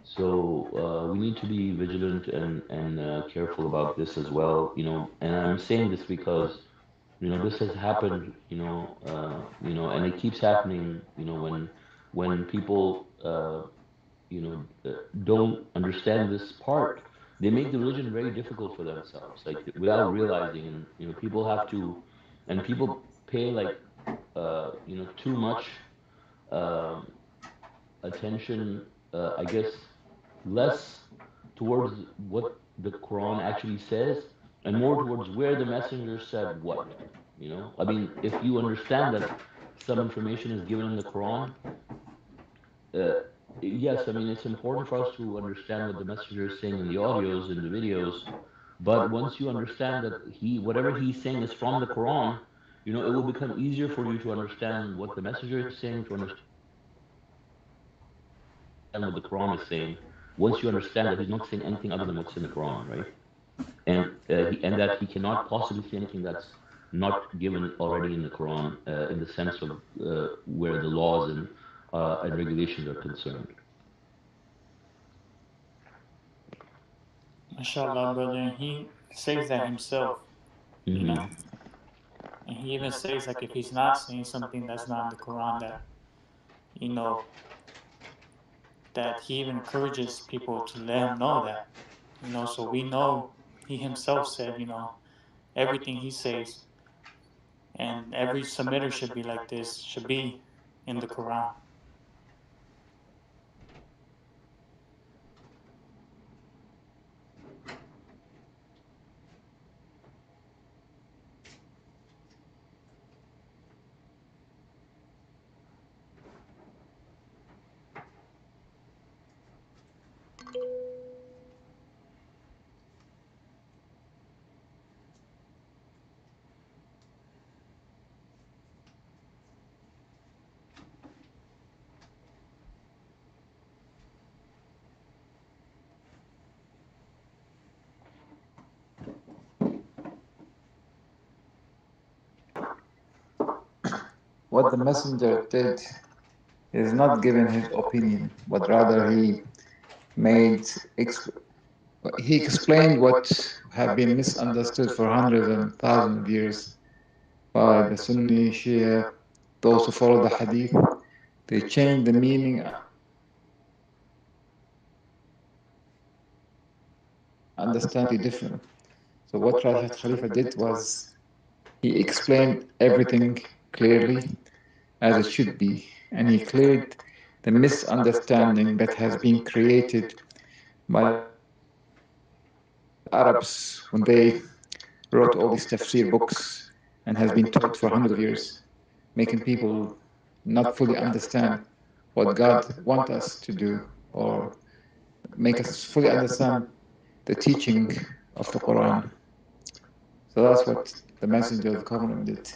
so we need to be vigilant and careful about this as well, and I'm saying this because this has happened, and it keeps happening, when people, don't understand this part, they make the religion very difficult for themselves, like without realizing, and people have to, and people pay like, too much um, attention, I guess, less towards what the Quran actually says, and more towards where the messenger said what. I mean, if you understand that some information is given in the Quran, uh, yes, I mean, it's important for us to understand what the messenger is saying in the audios, in the videos, but once you understand that whatever he's saying is from the Quran, it will become easier for you to understand what the messenger is saying, to understand what the Quran is saying. Once you understand that he's not saying anything other than what's in the Quran, right? And that he cannot possibly say anything that's not given already in the Quran, in the sense of where the laws and regulations are concerned. Mashallah, brother. And he says that himself, you know. Hmm. And he even says, like, if he's not saying something that's not in the Quran, that, you know, that he even encourages people to let him know that, so we know he himself said, everything he says and every submitter should be like this, should be in the Quran. What the messenger did is not giving his opinion, but rather made exp- he explained what have been misunderstood for hundreds and thousands of years by the Sunni, Shia, those who follow the Hadith. They changed the meaning, understand different. So what Rashid Khalifa did was he explained everything clearly as it should be, and he cleared the misunderstanding that has been created by the Arabs when they wrote all these tafsir books and has been taught for hundreds of years, making people not fully understand what God wants us to do, or make us fully understand the teaching of the Quran. So that's what the Messenger of the Covenant did.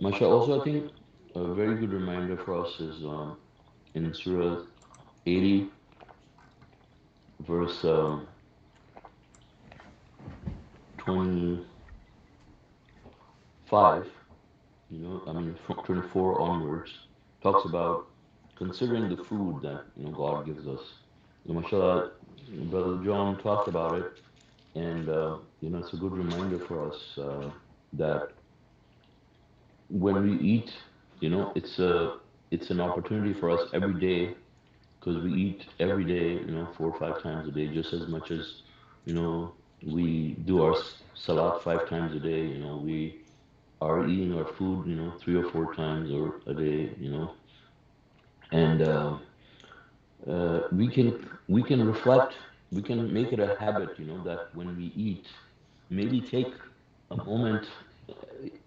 Masha, also, I think a very good reminder for us is in Surah 80, verse 25, I mean, from 24 onwards, talks about considering the food that, God gives us. Mashallah, Brother John talked about it, and, it's a good reminder for us that when we eat, it's an opportunity for us every day, because we eat every day, 4 or 5 times a day, just as much as, you know, we do our salat 5 times a day. We are eating our food, 3 or 4 times or a day, and we can reflect, we can make it a habit, that when we eat, maybe take a moment,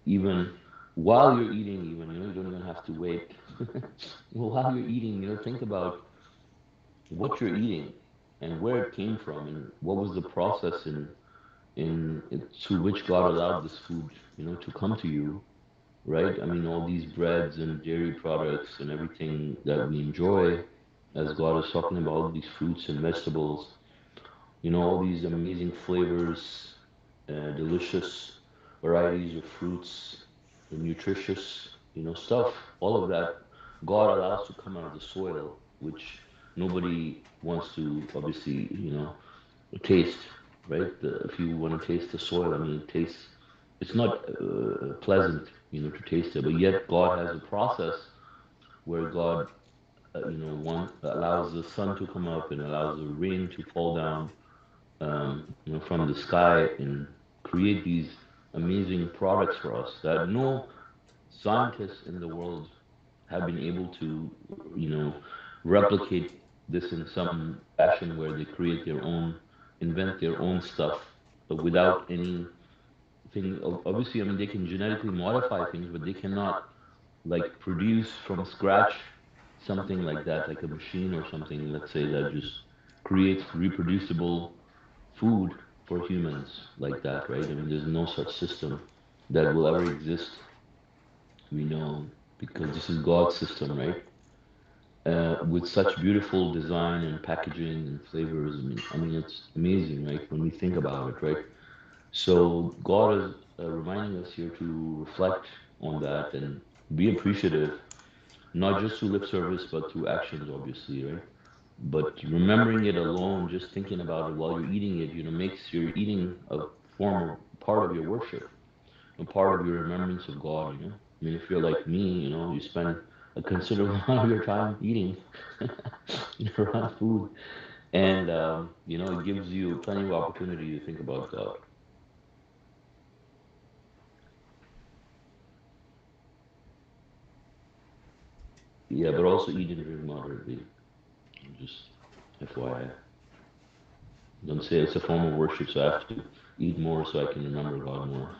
even while you're eating, even, you don't even have to wait. While you're eating, think about what you're eating and where it came from and what was the process through which God allowed this food, to come to you, right? I mean, all these breads and dairy products and everything that we enjoy, as God is talking about, all these fruits and vegetables, all these amazing flavors, delicious varieties of fruits, the nutritious, stuff, all of that God allows to come out of the soil, which nobody wants to obviously, taste, right? If you want to taste the soil, I mean, it tastes, it's not pleasant, to taste it, but yet God has a process where God, one allows the sun to come up and allows the rain to fall down, from the sky and create these amazing products for us that no scientists in the world have been able to, replicate this in some fashion where they create their own, invent their own stuff without anything. Obviously, I mean, they can genetically modify things, but they cannot like produce from scratch something like that, like a machine or something, let's say, that just creates reproducible food for humans like that, right? I mean, there's no such system that will ever exist, we know, because this is God's system, right? With such beautiful design and packaging and flavors. I mean, it's amazing, right? When we think about it, right? So God is reminding us here to reflect on that and be appreciative, not just through lip service, but through actions, obviously, right? But remembering it alone, just thinking about it while you're eating it, makes your eating a form of part of your worship, a part of your remembrance of God. I mean, if you're like me, you spend a considerable amount of your time eating around food, and it gives you plenty of opportunity to think about God. Yeah, but also eat and drink moderately. Just FYI. Don't say it's a form of worship, so I have to eat more so I can remember God more.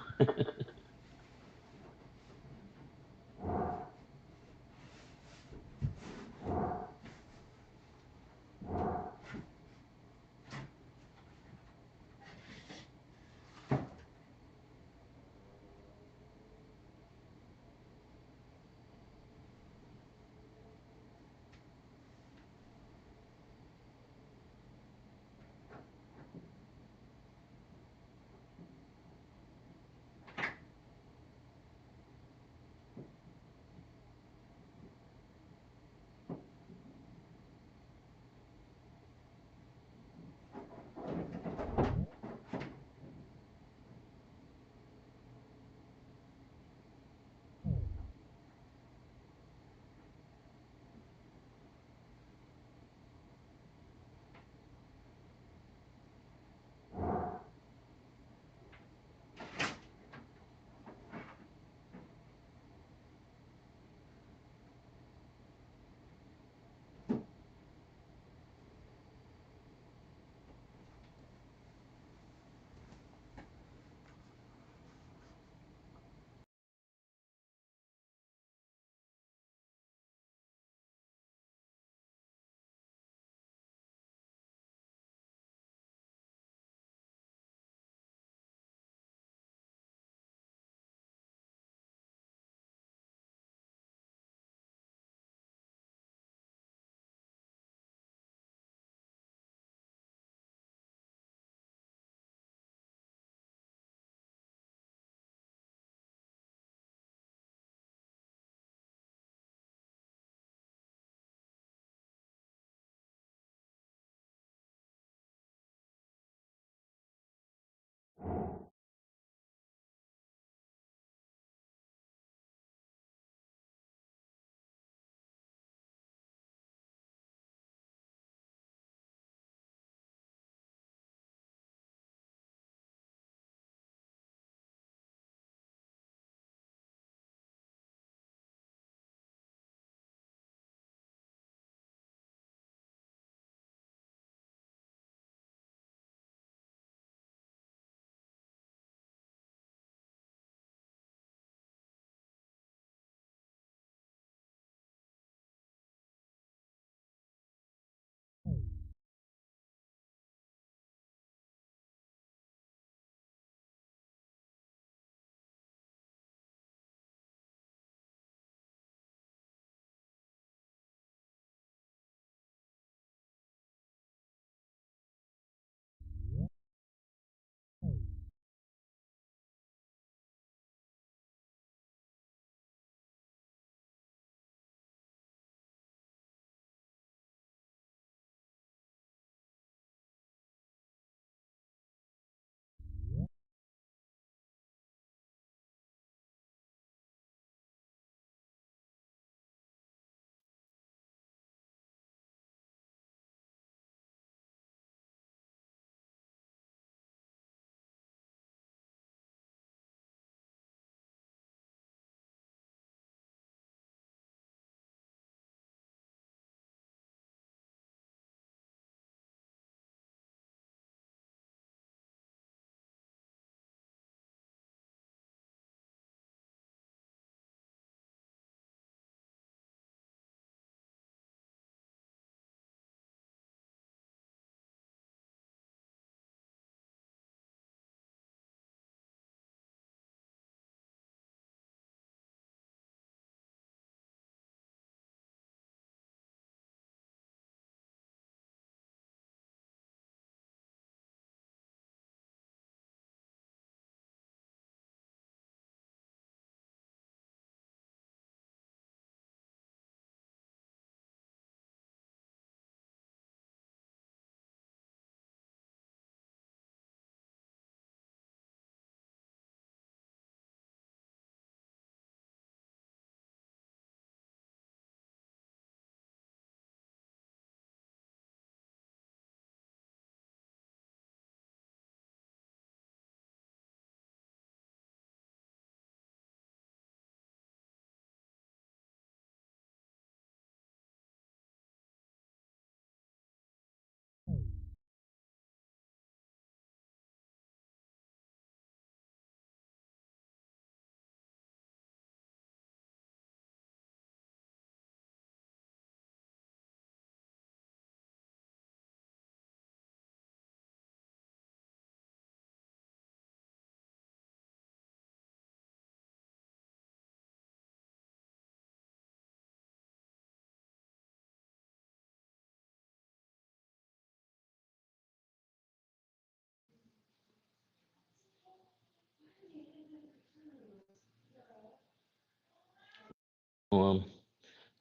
Um,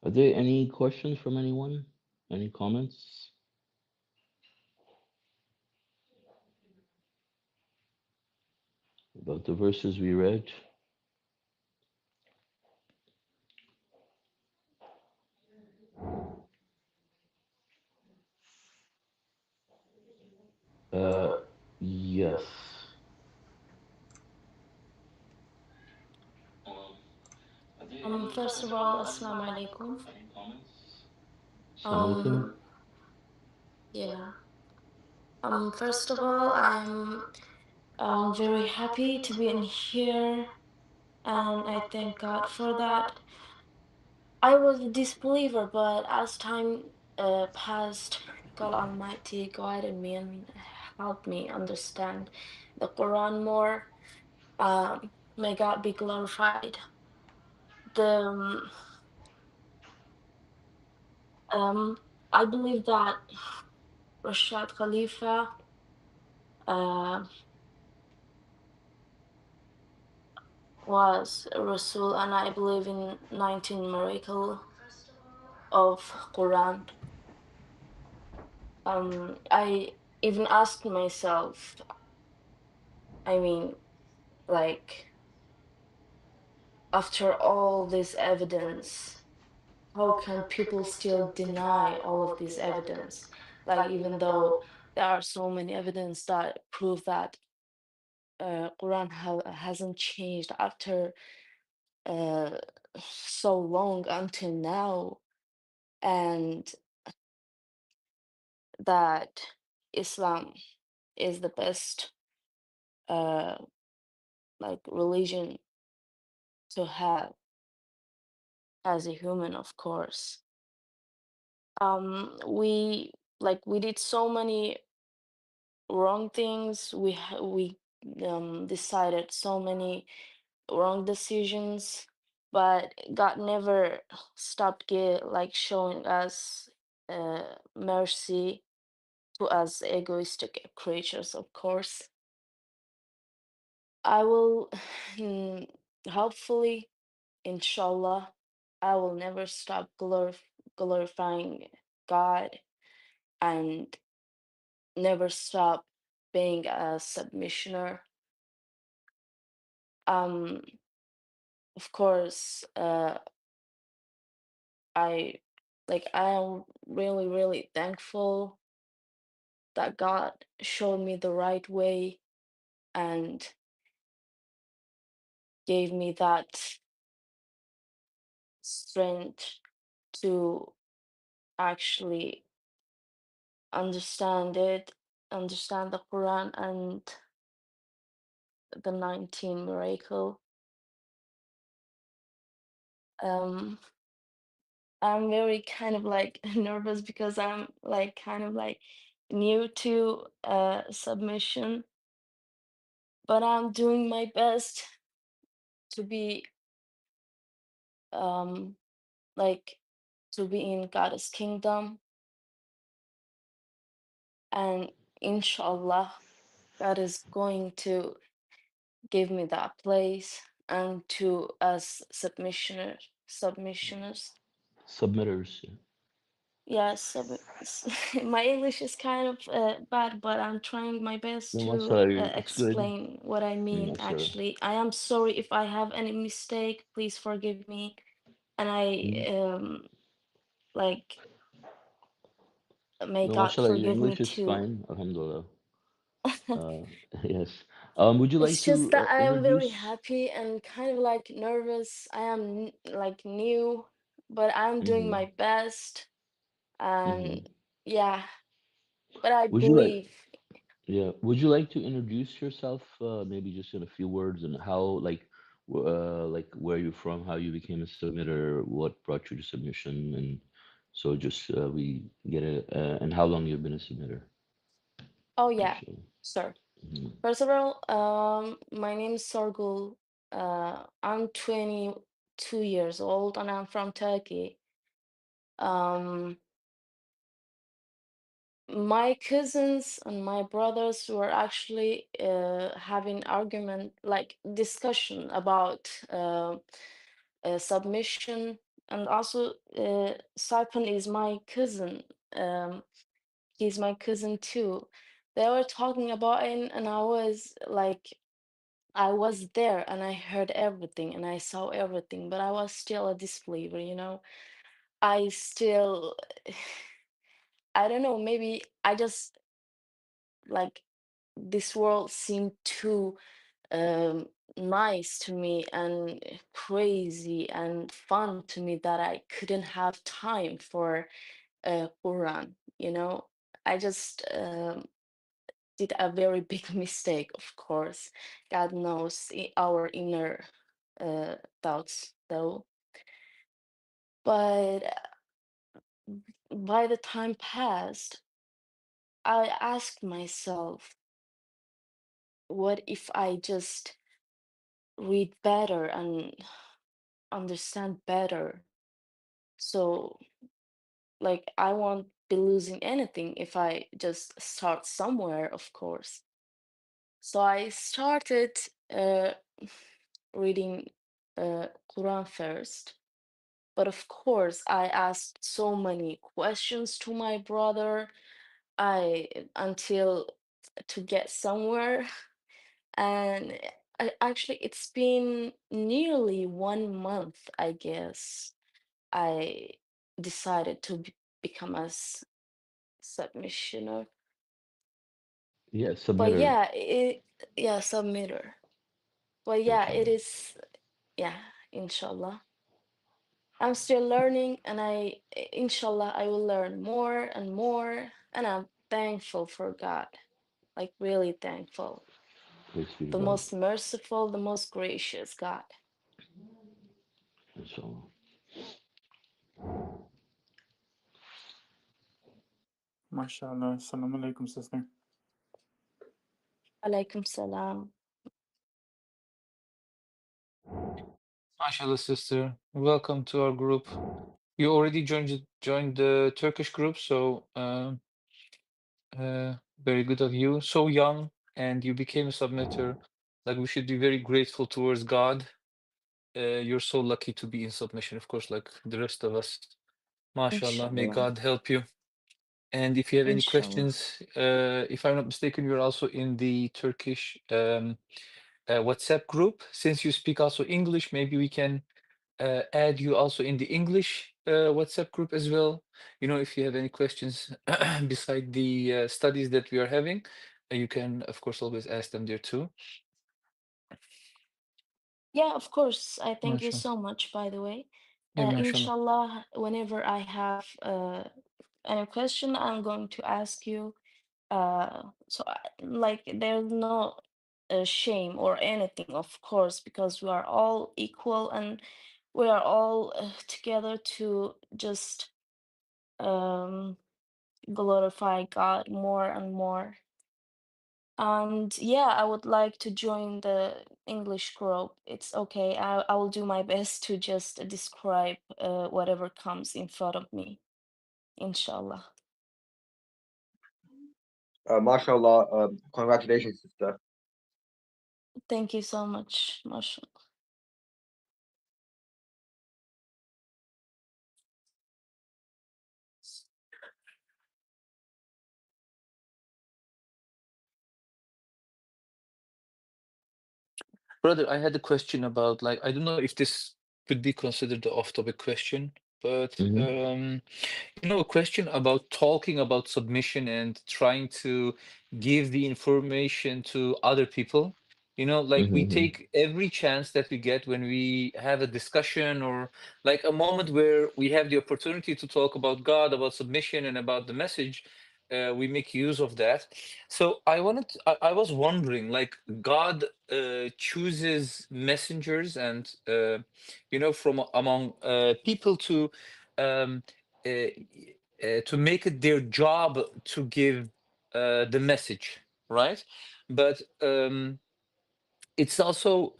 are there any questions from anyone? Any comments about the verses we read? Uh, yes. Are there any First of all, Assalamu alaikum. any comments? Assalamu Um, alaikum. yeah. First of all, I'm very happy to be in here, and I thank God for that. I was a disbeliever, but as time passed, God Almighty guided me and helped me understand the Quran more. May God be glorified. The I believe that Rashad Khalifa uh, was a Rasul, and I believe in 19 miracle of Quran. I even asked myself, I mean, like, after all this evidence, how can people still deny all of this evidence? Like, even though there are so many evidence that prove that Quran hasn't changed after uh, so long until now, and that Islam is the best uh, like religion to have as a human, of course. We did so many wrong things. We decided so many wrong decisions, but God never stopped showing us mercy to us egoistic creatures, of course. I will hopefully, inshallah, I will never stop glorifying God and never stop being a submissioner. Um, of course, I am really, really thankful that God showed me the right way and gave me that strength to actually understand it, understand the Quran and the 19 miracle. Um, I'm very kind of like nervous because I'm like kind of like new to submission, but I'm doing my best to be um like to be in God's kingdom, and inshallah God is going to give me that place, and to us submissioners. Submitters. Yeah. Yes, my English is kind of bad, but I'm trying my best No, to mashallah, it's good. explain what I mean, Mashallah. actually. I am sorry if I have any mistake. Please forgive me. And I Mm. like may No, God mashallah, your forgive me English is too. fine. Alhamdulillah. Yes. Would you like It's just to that I am very introduce? happy and kind of like nervous. I am like new, but I'm doing Mm-hmm. my best. And Mm-hmm. yeah, but I Would you like? believe. Yeah. Would you like to introduce yourself, maybe just in a few words, and how, like where you're from, how you became a submitter, what brought you to submission, and so just we get it, and how long you've been a submitter. Oh yeah, Inshallah. sure. Mhm. First of all, my name is Sorgul. I'm 22 years old and I'm from Turkey. Um, my cousins and my brothers were actually having argument, like discussion about submission. And also, Saipan is my cousin. Um, he's my cousin too. They were talking about it, and I was like, I was there and I heard everything and I saw everything, but I was still a disbeliever, you know. I still, I don't know, maybe I just like this world seemed too um, nice to me and crazy and fun to me that I couldn't have time for Quran, you know. I just did a very big mistake, of course. God knows our inner thoughts, though. But by the time passed, I asked myself, what if I just read better and understand better? So, like, I won't be losing anything if I just start somewhere, of course. So I started uh, reading Quran first. But of course, I asked so many questions to my brother. I until to get somewhere, and actually, it's been nearly 1 month, I guess. I decided to become a submissioner. Yeah, But submitter. yeah, yeah, submitter. But yeah, it Inshallah. is, yeah, inshallah. I'm still learning, and inshallah, I will learn more and more. And I'm thankful for God, like really thankful. Praise be to The God. most merciful, the most gracious God. Inshallah. MashaAllah. Assalamu alaikum, sister. Alaikum salam. MashaAllah, sister. Welcome to our group. You already joined the Turkish group, so very good of you. So young, and you became a submitter. Like, we should be very grateful towards God. You're so lucky to be in submission, of course, like the rest of us. MashaAllah, may Inshallah. God help you. And if you have any Inshallah. questions, if I'm not mistaken, you're also in the Turkish WhatsApp group. Since you speak also English, maybe we can add you also in the English WhatsApp group as well. You know, if you have any questions beside the studies that we are having, you can, of course, always ask them there too. Yeah, of course. I thank you MashaAllah. so much, by the way. Yeah, MashaAllah. Inshallah, whenever I have any question, I'm going to ask you. Like, there's no shame or anything, of course, because we are all equal and we are all together to just um, glorify God more and more. And yeah, I would like to join the English group. It's okay. I will do my best to just describe whatever comes in front of me, inshallah. MashaAllah, congratulations, sister. Thank you so much, mashallah. Brother, I had a question about, like, I don't know if this could be considered the off-topic question, but Hmm. a question about talking about submission and trying to give the information to other people. Like, we Hmm. take every chance that we get when we have a discussion, or like a moment where we have the opportunity to talk about God, about submission, and about the message. We make use of that. So I was wondering, like, God chooses messengers and from among people um, uh, to make it their job to give the message, right? But it's also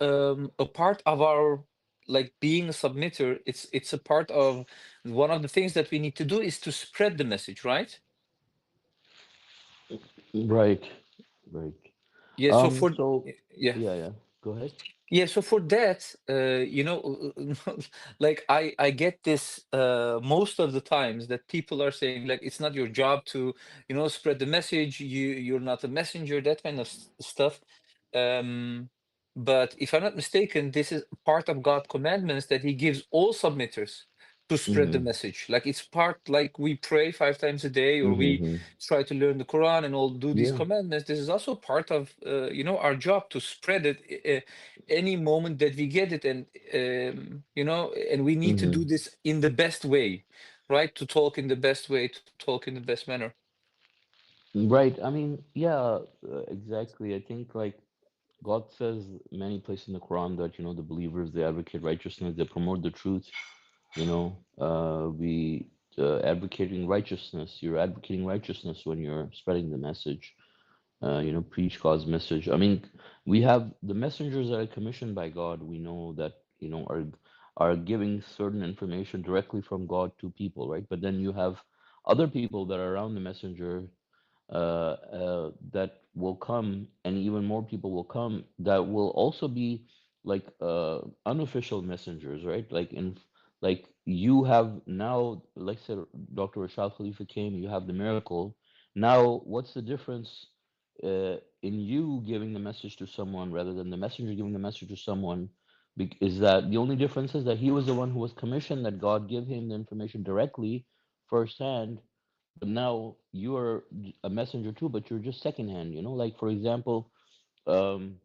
a part of our, like, being a submitter. It's a part of one of the things that we need to do is to spread the message, right? Right. Right. Yeah. So for So yeah. yeah, yeah. Go ahead. Yeah, so for that, like I get this most of the times that people are saying like it's not your job to, spread the message. You're not a messenger, that kind of stuff. Um, but if I'm not mistaken, this is part of God commandments that He gives all submitters to spread the Mm-hmm. message. Like it's part, like we pray 5 times a day, or we Mm-hmm. try to learn the Quran and all do these Yeah. commandments. This is also part of our job to spread it. Any moment that we get it, and and we need to Mm-hmm. do this in the best way, right? To talk in the best way, to talk in the best manner. Right. I mean, yeah, exactly. I think like God says many places in the Quran that, the believers, they advocate righteousness, they promote the truth, we advocating righteousness. You're advocating righteousness when you're spreading the message, preach God's message. I mean, we have the messengers that are commissioned by God, we know that, are giving certain information directly from God to people, right? But then you have other people that are around the messenger that will come, and even more people will come that will also be like unofficial messengers, right? Like you have now, like I said, Dr. Rashad Khalifa came, you have the miracle. Now, what's the difference in you giving the message to someone rather than the messenger giving the message to someone? Is that the only difference is that he was the one who was commissioned, that God gave him the information directly, firsthand, but now you're a messenger too, but you're just secondhand, like for example, um,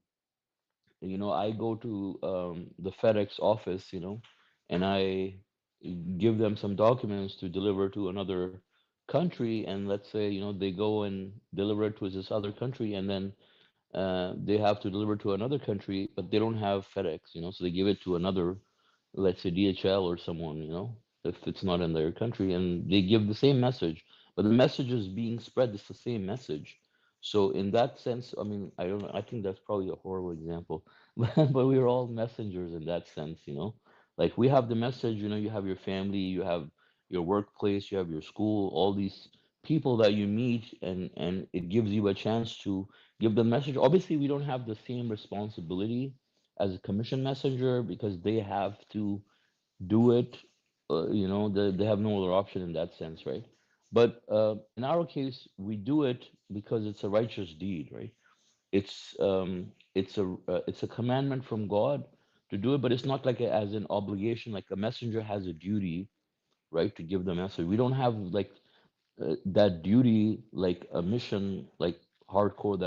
I go to the FedEx office, and I give them some documents to deliver to another country, and let's say, they go and deliver it to this other country, and then they have to deliver to another country, but they don't have FedEx, so they give it to another, let's say DHL or someone, if it's not in their country, and they give the same message, but the message is being spread. It's the same message. So in that sense, I mean, I don't know. I think that's probably a horrible example, but we're all messengers in that sense, Like we have the message, you have your family, you have your workplace, you have your school, all these people that you meet, and it gives you a chance to give the message. Obviously, we don't have the same responsibility as a commission messenger because they have to do it. They have no other option in that sense, right? But in our case, we do it because it's a righteous deed, right? It's a commandment from God to do it, but it's not like as an obligation. Like a messenger has a duty, right, to give the message. We don't have like that duty, like a mission, like hardcore.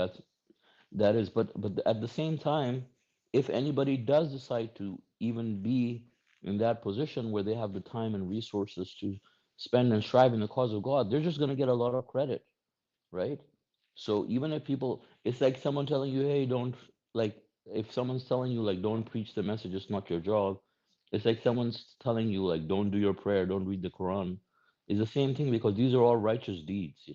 That is, but at the same time, if anybody does decide to even be in that position where they have the time and resources to spend and strive in the cause of God, they're just going to get a lot of credit, right? So even if people, it's like someone telling you, hey, don't, like, if someone's telling you, like, don't preach the message, it's not your job. It's like someone's telling you, like, don't do your prayer, don't read the Quran. It's the same thing because these are all righteous deeds,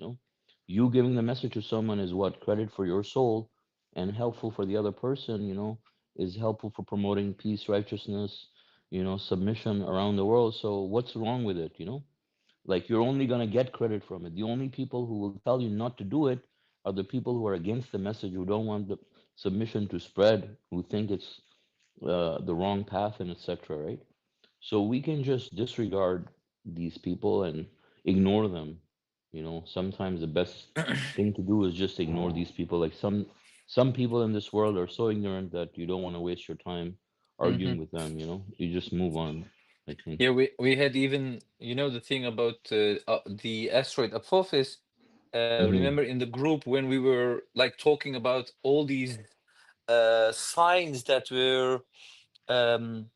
You giving the message to someone is what? Credit for your soul, and helpful for the other person, is helpful for promoting peace, righteousness, submission around the world. So what's wrong with it? Like you're only going to get credit from it. The only people who will tell you not to do it are the people who are against the message, who don't want the submission to spread, who think it's the wrong path, and etc. Right? So we can just disregard these people and ignore them. Sometimes the best thing to do is just ignore these people. Like some people in this world are so ignorant that you don't want to waste your time Hmm. arguing with them. You just move on, I think. Yeah, we had even, the thing about the asteroid Apophis. Mm-hmm. Remember in the group when we were like talking about all these signs that were um,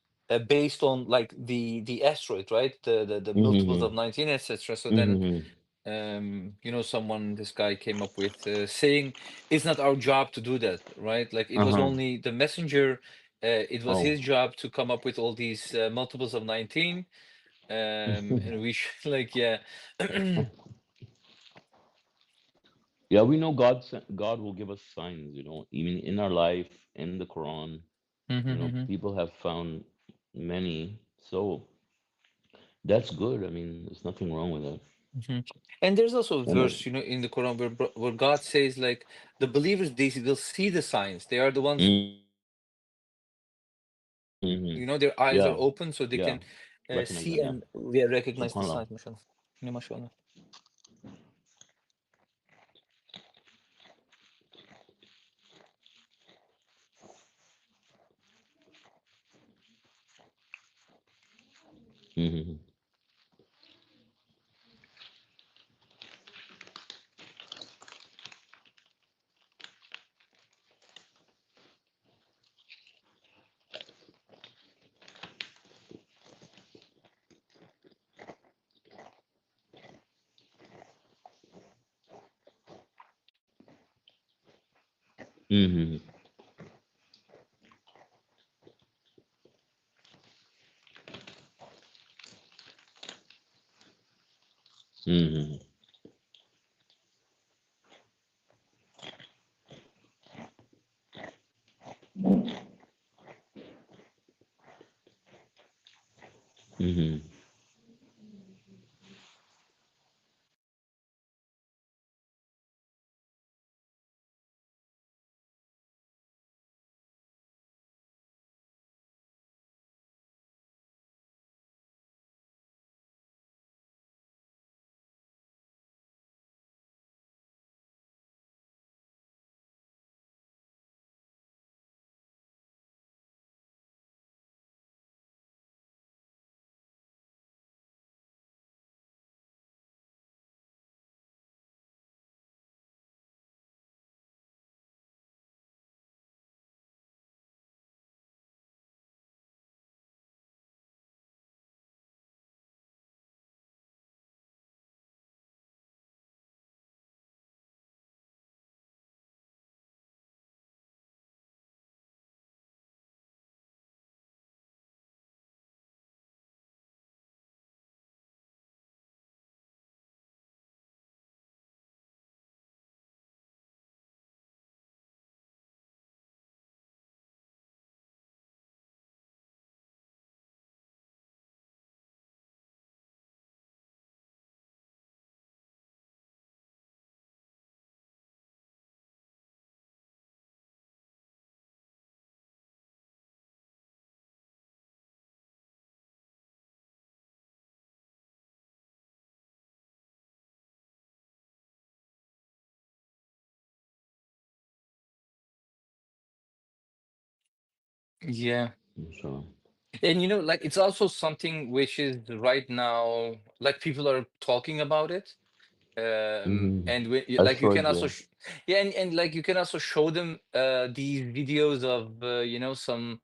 based on like the asteroid, right? The multiples of Mm-hmm. 19, etc. So then, Mm-hmm. this guy came up with saying it's not our job to do that, right? Like it was Uh-huh. only the messenger. It was Oh. his job to come up with all these multiples of 19, and we should like, yeah. Yeah, we know God will give us signs, even in our life, in the Quran, Mhm, people have found many. So that's good. I mean, there's nothing wrong with that. mhm. And there's also a And verse, in the Quran where God says like the believers, they will see the signs. They are the ones who will mm, see the signs. You know, their eyes are Yeah, open so they yeah. can Recognize see them, yeah. and recognize the Subhanallah. signs. Mashallah. Yeah, mashallah. Mm-hmm. Mm-hmm. Mm-hmm. Mm-hmm. Yeah. Inshallah. And you know, like it's also something which is right now, like people are talking about it. Mm-hmm. And like you can Asteroids, also yeah. yeah, and like you can also show them these videos of you know, some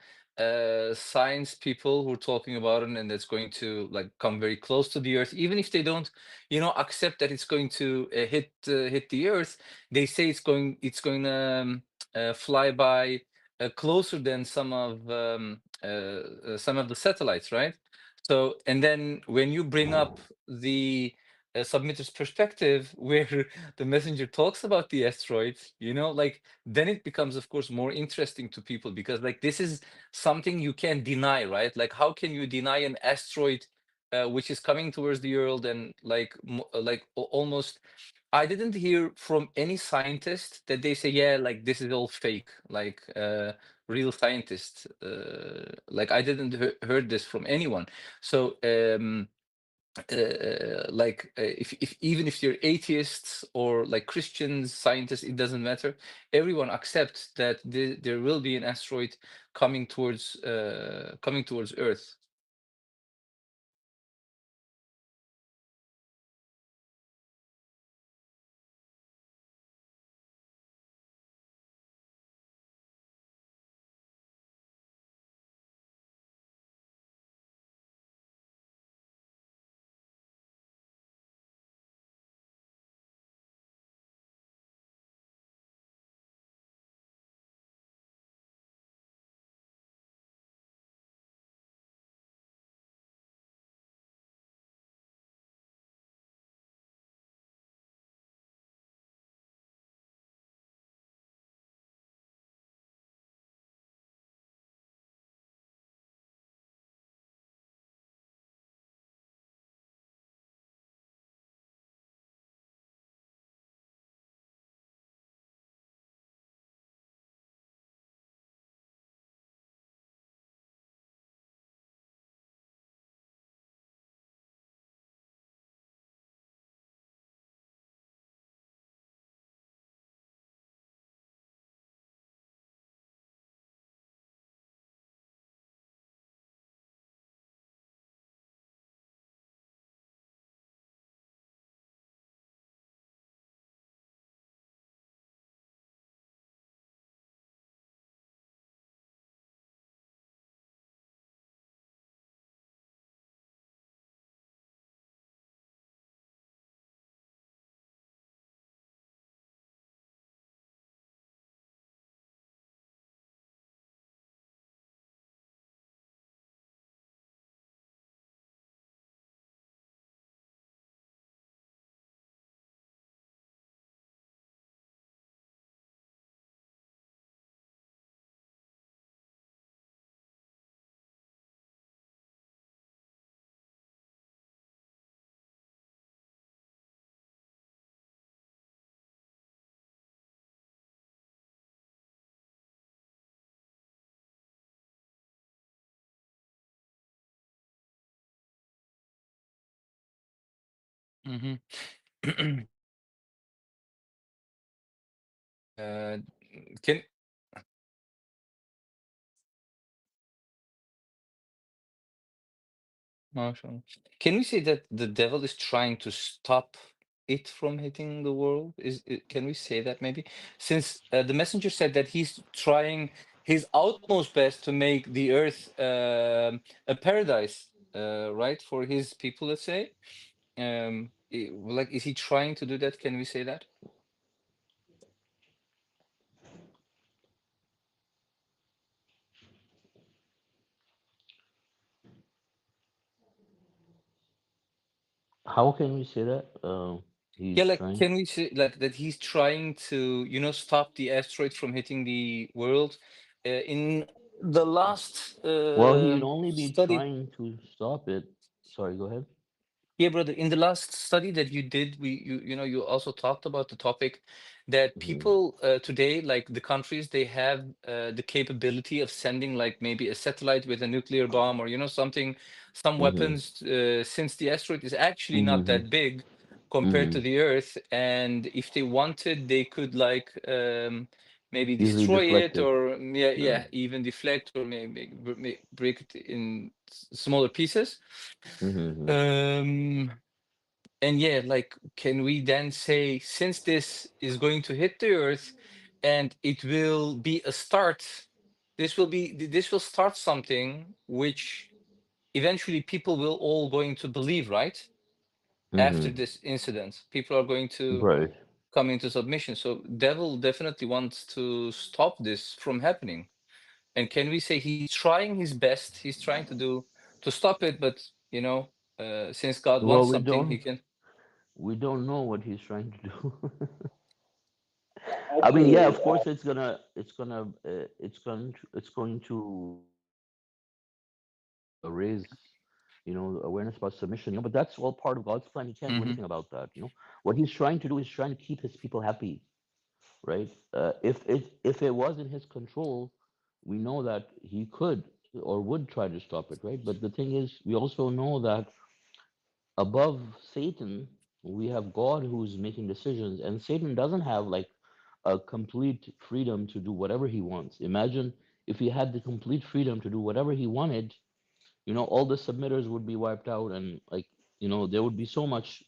science people who are talking about it, and it's going to like come very close to the earth, even if they don't, you know, accept that it's going to hit the earth. They say it's going to fly by closer than some of the satellites, right? So and then when you bring up the submitter's perspective where the messenger talks about the asteroids, you know, like then it becomes of course more interesting to people, because like this is something you can't deny, right? Like how can you deny an asteroid which is coming towards the earth, and like almost I didn't hear from any scientist that they say, yeah, like this is all fake, like real scientists, like I didn't heard this from anyone. So if even if you're atheists or like Christians, scientists, it doesn't matter. Everyone accepts that there will be an asteroid coming towards Earth. Mm-hmm. uh, can Marshall, can we say that the devil is trying to stop it from hitting the world? Can we say that maybe? Since the messenger said that he's trying his utmost best to make the earth a paradise, right, for his people, let's say. Like, is he trying to do that? Can we say that? How can we say that? Yeah, He's like, trying. can we say like that he's trying to, stop the asteroid from hitting the world? In the last Well, he'd only be study, trying to stop it. Sorry, go ahead. yeah, brother, in the last study that you did, you also talked about the topic that Hmm. people today, like the countries, they have the capability of sending like maybe a satellite with a nuclear bomb or something, some Hmm. weapons, since the asteroid is actually not Hmm. that big compared Hmm. to the Earth, and if they wanted, they could like maybe Easily destroy it, deflected. or yeah, Yeah. yeah, even deflect, or maybe break it in smaller pieces. Hmm. Um, and yeah, like, can we then say, since this is going to hit the earth and it will be a start, this will start something which eventually people will all going to believe, right? After Hmm. this incident, people are going to Right. come into submission. So devil definitely wants to stop this from happening. And can we say he's trying his best, he's trying to stop it, but since God Well, wants something, he can. we don't know what he's trying to do. I mean, yeah, Actually, of course, it's gonna raise, awareness about submission. But that's all part of God's plan. He can't do Hmm. anything about that. What he's trying to do is trying to keep his people happy, right? If it was in his control, we know that he could or would try to stop it, right? But the thing is, we also know that above Satan, we have God who's making decisions, and Satan doesn't have like a complete freedom to do whatever he wants. Imagine if he had the complete freedom to do whatever he wanted, all the submitters would be wiped out, and like, there would be so much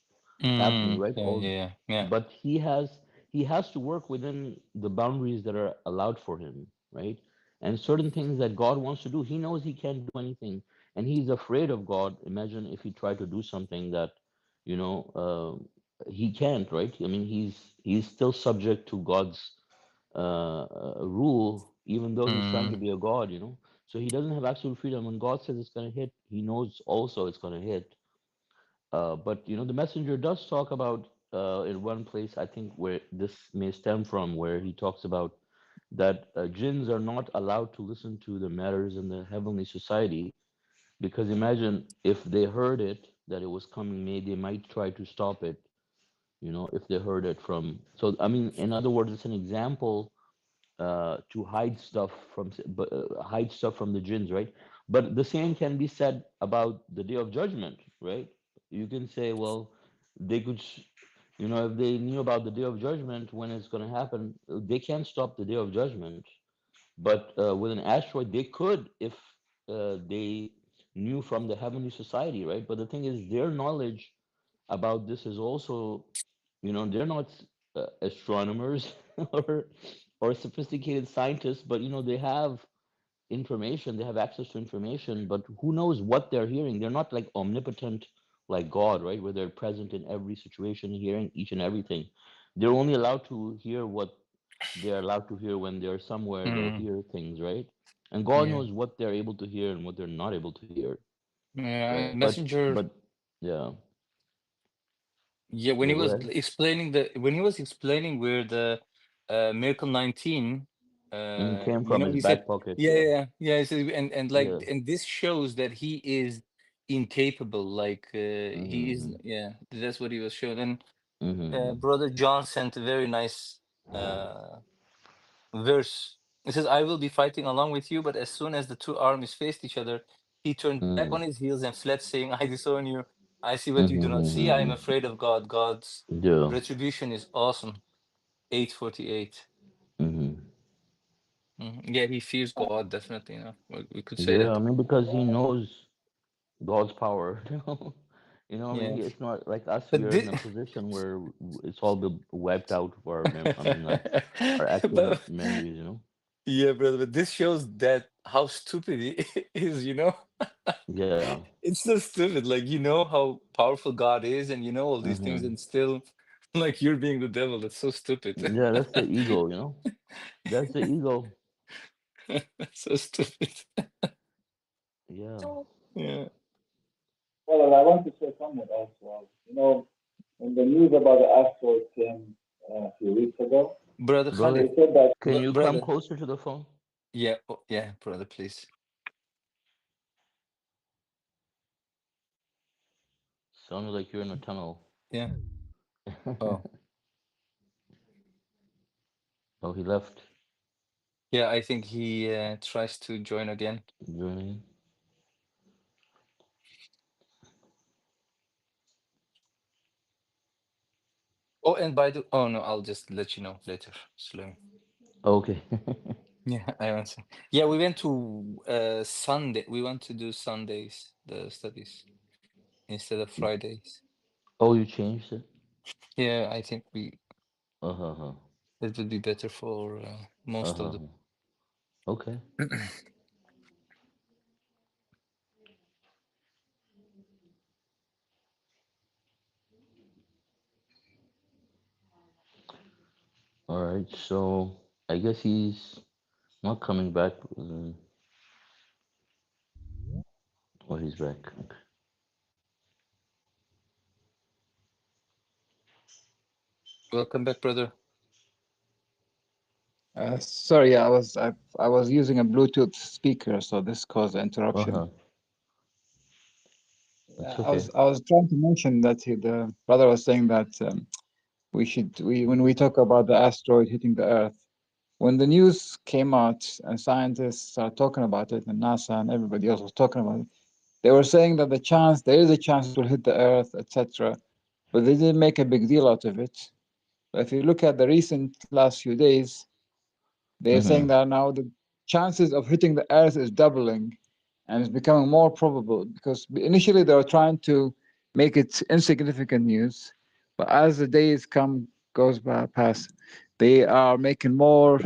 happening, Mm, right? yeah, yeah, yeah. But he has to work within the boundaries that are allowed for him, right? And certain things that God wants to do, he knows he can't do anything, and he's afraid of God. Imagine if he tried to do something that, you know he can't, right? I mean, he's still subject to God's rule, even though he's trying to Mm, be a god, so he doesn't have absolute freedom. When God says it's going to hit, he knows also it's going to hit. But the messenger does talk about, in one place, I think, where this may stem from, where he talks about that jinns are not allowed to listen to the matters in the heavenly society, because imagine if they heard it, that it was coming, maybe they might try to stop it, if they heard it from. So, I mean, in other words, it's an example, to hide stuff from the jinns, right? But the same can be said about the day of judgment, right? You can say, well, they could, if they knew about the day of judgment, when it's going to happen, they can't stop the day of judgment. But with an asteroid, they could, if they knew from the heavenly society, right? But the thing is, their knowledge about this is also, they're not astronomers or sophisticated scientists, but they have information, they have access to information, but who knows what they're hearing? They're not like omnipotent like God, right? Where they're present in every situation, hearing each and everything. They're only allowed to hear what they're allowed to hear. When they're somewhere, they'll mm, hear things, right? And God yeah, knows what they're able to hear and what they're not able to hear, yeah. right? Messenger, But yeah, yeah. When yeah, he go was ahead. explaining where the Miracle 19, Came from his he said, back pocket, yeah, yeah. yeah, yeah. He said, and Yeah. like, and this shows that he is incapable. Like, he is, Mm-hmm. yeah. That's what he was showing. And Mm-hmm. Brother John sent a very nice verse. It says, I will be fighting along with you, but as soon as the two armies faced each other, he turned back Mm-hmm. on his heels and fled, saying, I disown you. I see what you do not see. I am Mm-hmm. afraid of God. God's Yeah. retribution is awesome. 848. Mm-hmm. Yeah, he fears God, definitely. We could say Yeah, that. I mean, because he knows God's power, you know. You know, I mean, Yeah. it's not like us. We But are in this, a position where it's all been wiped out of our I mean, like our active but memories, you know. yeah, brother, but this shows that how stupid he is, you know? Yeah. It's so stupid. Like, you know how powerful God is, and you know all these things, Mm-hmm. and still, like, you're being the devil. That's so stupid. Yeah, that's the ego, you know. That's the ego. That's so stupid. Yeah. Yeah. Well, I want to say something as well. When the news about the asteroid came a few weeks ago, Brother Brother, they Khalid, said that can you come brother. closer to the phone? Yeah, oh, yeah, brother, please. Sounded like you're in a tunnel. Yeah. Oh, Oh, he left. yeah, I think he tries to join again. Journey. Oh, and by the oh no, I'll just let you know later. Slow. Okay. Yeah, I answer. Yeah, we went to Sunday. We want to do Sundays, the studies, instead of Fridays. Oh, you changed it? Yeah, I think we Uh-huh. it would be better for most of Uh-huh. the. Okay. All right. So I guess he's not coming back. Oh, he's back. Okay. Welcome back, brother. sorry, I was using a Bluetooth speaker, so this caused an interruption. Uh-huh. It's I okay. was I was trying to mention that the brother was saying that we when we talk about the asteroid hitting the Earth, when the news came out and scientists are talking about it, and NASA and everybody else was talking about it, they were saying that there is a chance it will hit the Earth, etc. But they didn't make a big deal out of it. But if you look at the recent last few days, they're saying Mm-hmm. that now the chances of hitting the Earth is doubling, and it's becoming more probable because initially they were trying to make it insignificant news, but as the days goes by past, they are making more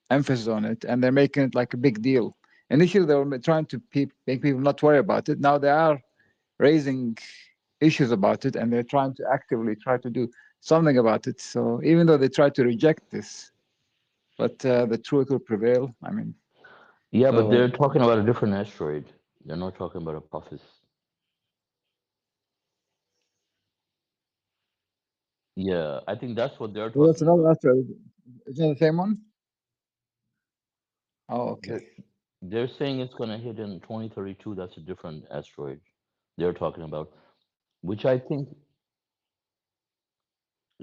emphasis on it, and they're making it like a big deal. Initially, they were trying to make people not worry about it. Now they are raising issues about it, and they're trying to actively try to do something about it. So even though they try to reject this, but the truth will prevail. I mean, Yeah, but so they're talking about a different asteroid. They're not talking about Apophis. Yeah, I think that's what they're well, that's talking another about. asteroid. Is that the same one? Oh, They're, okay. they're saying it's going to hit in 2032. That's a different asteroid they're talking about, which I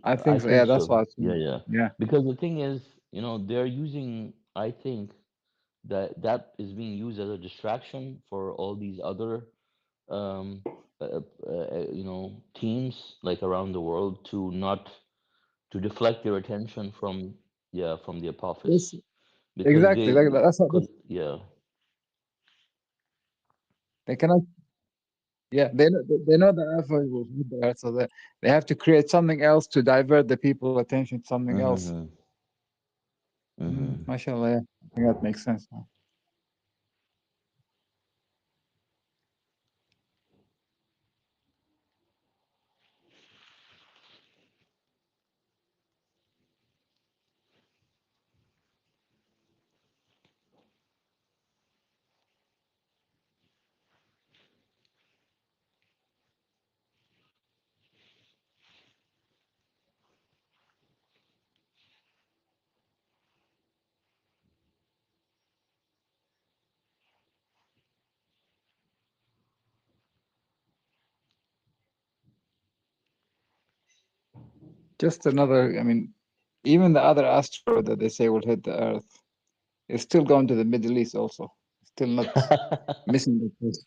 I think so. think Yeah, that's so. what. Yeah, yeah. Yeah. Because the thing is, you know, they're using, I think that is being used as a distraction for all these other, um, you know, teams like around the world to not to deflect their attention from, yeah, from the Yes, Apophis because exactly. Like, that's what yeah. they cannot. Yeah, they know the effort will be there, so they have to create something else to divert the people's attention to something else. Mm-hmm. Mm-hmm. Mashallah, yeah. I think that makes sense now. Just another. I mean, even the other asteroid that they say will hit the Earth is still going to the Middle East. Also, still not missing the place.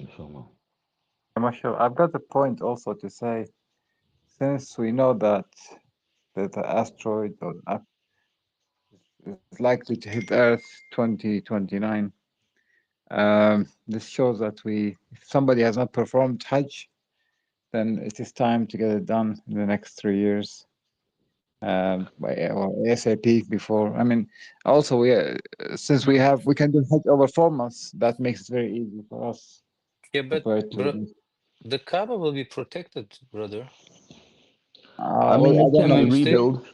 inshallah. Marshall, I've got a point also to say. Since we know that the asteroid is likely to hit Earth 2029, this shows that if somebody has not performed Hajj, then it is time to get it done in the next 3 years. Or ASAP before. I mean, also since we can do Hajj over 4 months, that makes it very easy for us Yeah, but compared to. the Kaaba will be protected, brother. I Well, mean, I it don't can know. be Understand? rebuilt.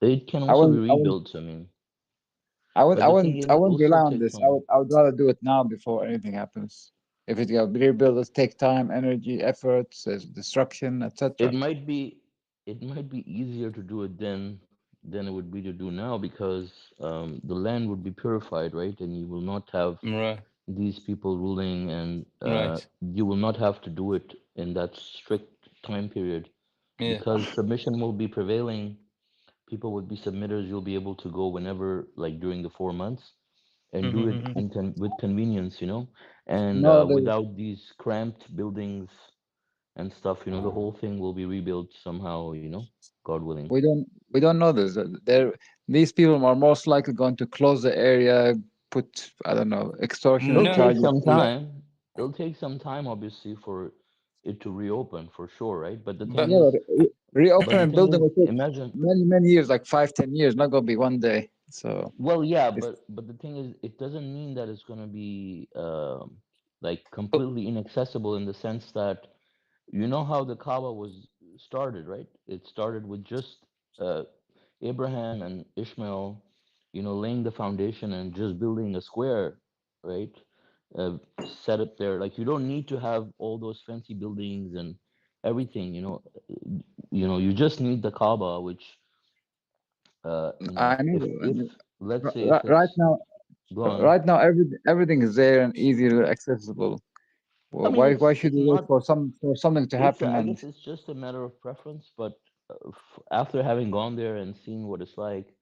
It can I also be wouldn't, I wouldn't, rebuilt. I mean, but the thing I is, it wouldn't will rely still on take this. some. I would rather do it now before anything happens. If it got rebuilt, it take time, energy, efforts, there's destruction, It etc. might be, it might be easier to do it then than it would be to do now because the land would be purified, right? And you will not have Right, these people ruling, and right. you will not have to do it in that strict time period Yeah. because submission will be prevailing. People would be submitters. You'll be able to go whenever, like during the 4 months, and do it Mm-hmm. with convenience, and No, without these cramped buildings and stuff. The whole thing will be rebuilt somehow. God willing. we don't know this. These people are most likely going to close the area, put, I don't know, extortionate It'll No. take charges. some time. It'll take some time, obviously, for it to reopen, for sure, right? But the thing But Yeah, is, but reopen but the and thing building is, will take imagine. many years, like 5, 10 years, not gonna be one day. So Well, yeah, it's, but the thing is, it doesn't mean that it's gonna be like oh, completely inaccessible in the sense that how the Kaaba was started, right? It started with just uh, Abraham and Ishmael, laying the foundation and just building a square, right? Set up there. Like you don't need to have all those fancy buildings and everything. You just need the Kaaba, which I know. if let's say if Right it's now, gone. everything is there and easily accessible. I Well, mean, why it's should we wait not. for something to It's happen? I And guess it's just a matter of preference. But after having gone there and seen what it's like,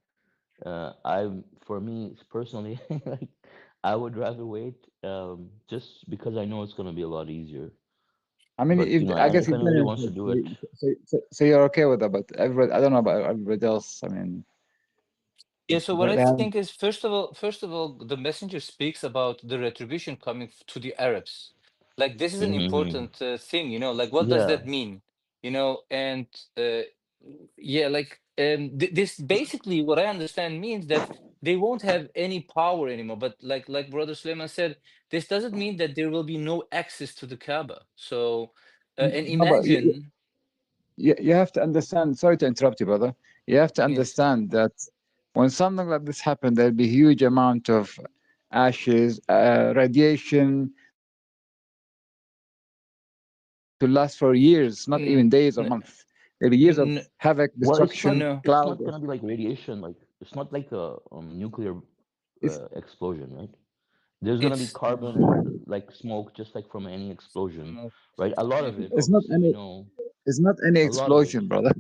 for me personally, like I would rather wait, just because I know it's gonna be a lot easier. I mean, But if I and guess if you've done anybody it, wants to do it, so you're okay with that. But everybody, I don't know about everybody else. I mean, yeah, so what I they have. think is first of all, the messenger speaks about the retribution coming to the Arabs. Like this is an hmm important thing, like what does yeah, that mean? And uh, yeah, like this basically what I understand means that they won't have any power anymore. But like Brother Suleiman said, this doesn't mean that there will be no access to the Kaaba. So and No, but imagine, you have to understand. Sorry to interrupt you, brother. You have to yes, understand that when something like this happens, there'll be huge amount of ashes, radiation to last for years, not even mm, days or n- months. There'll be years of n- havoc, well, it's not destruction, no, it's cloud. not gonna be like radiation. Like it's not like a nuclear It's explosion, right? There's gonna be it's carbon and like smoke, just like from any explosion, no, right? A lot yeah. of it, it's not obviously, we any know it's not any a lot of it. explosion, brother.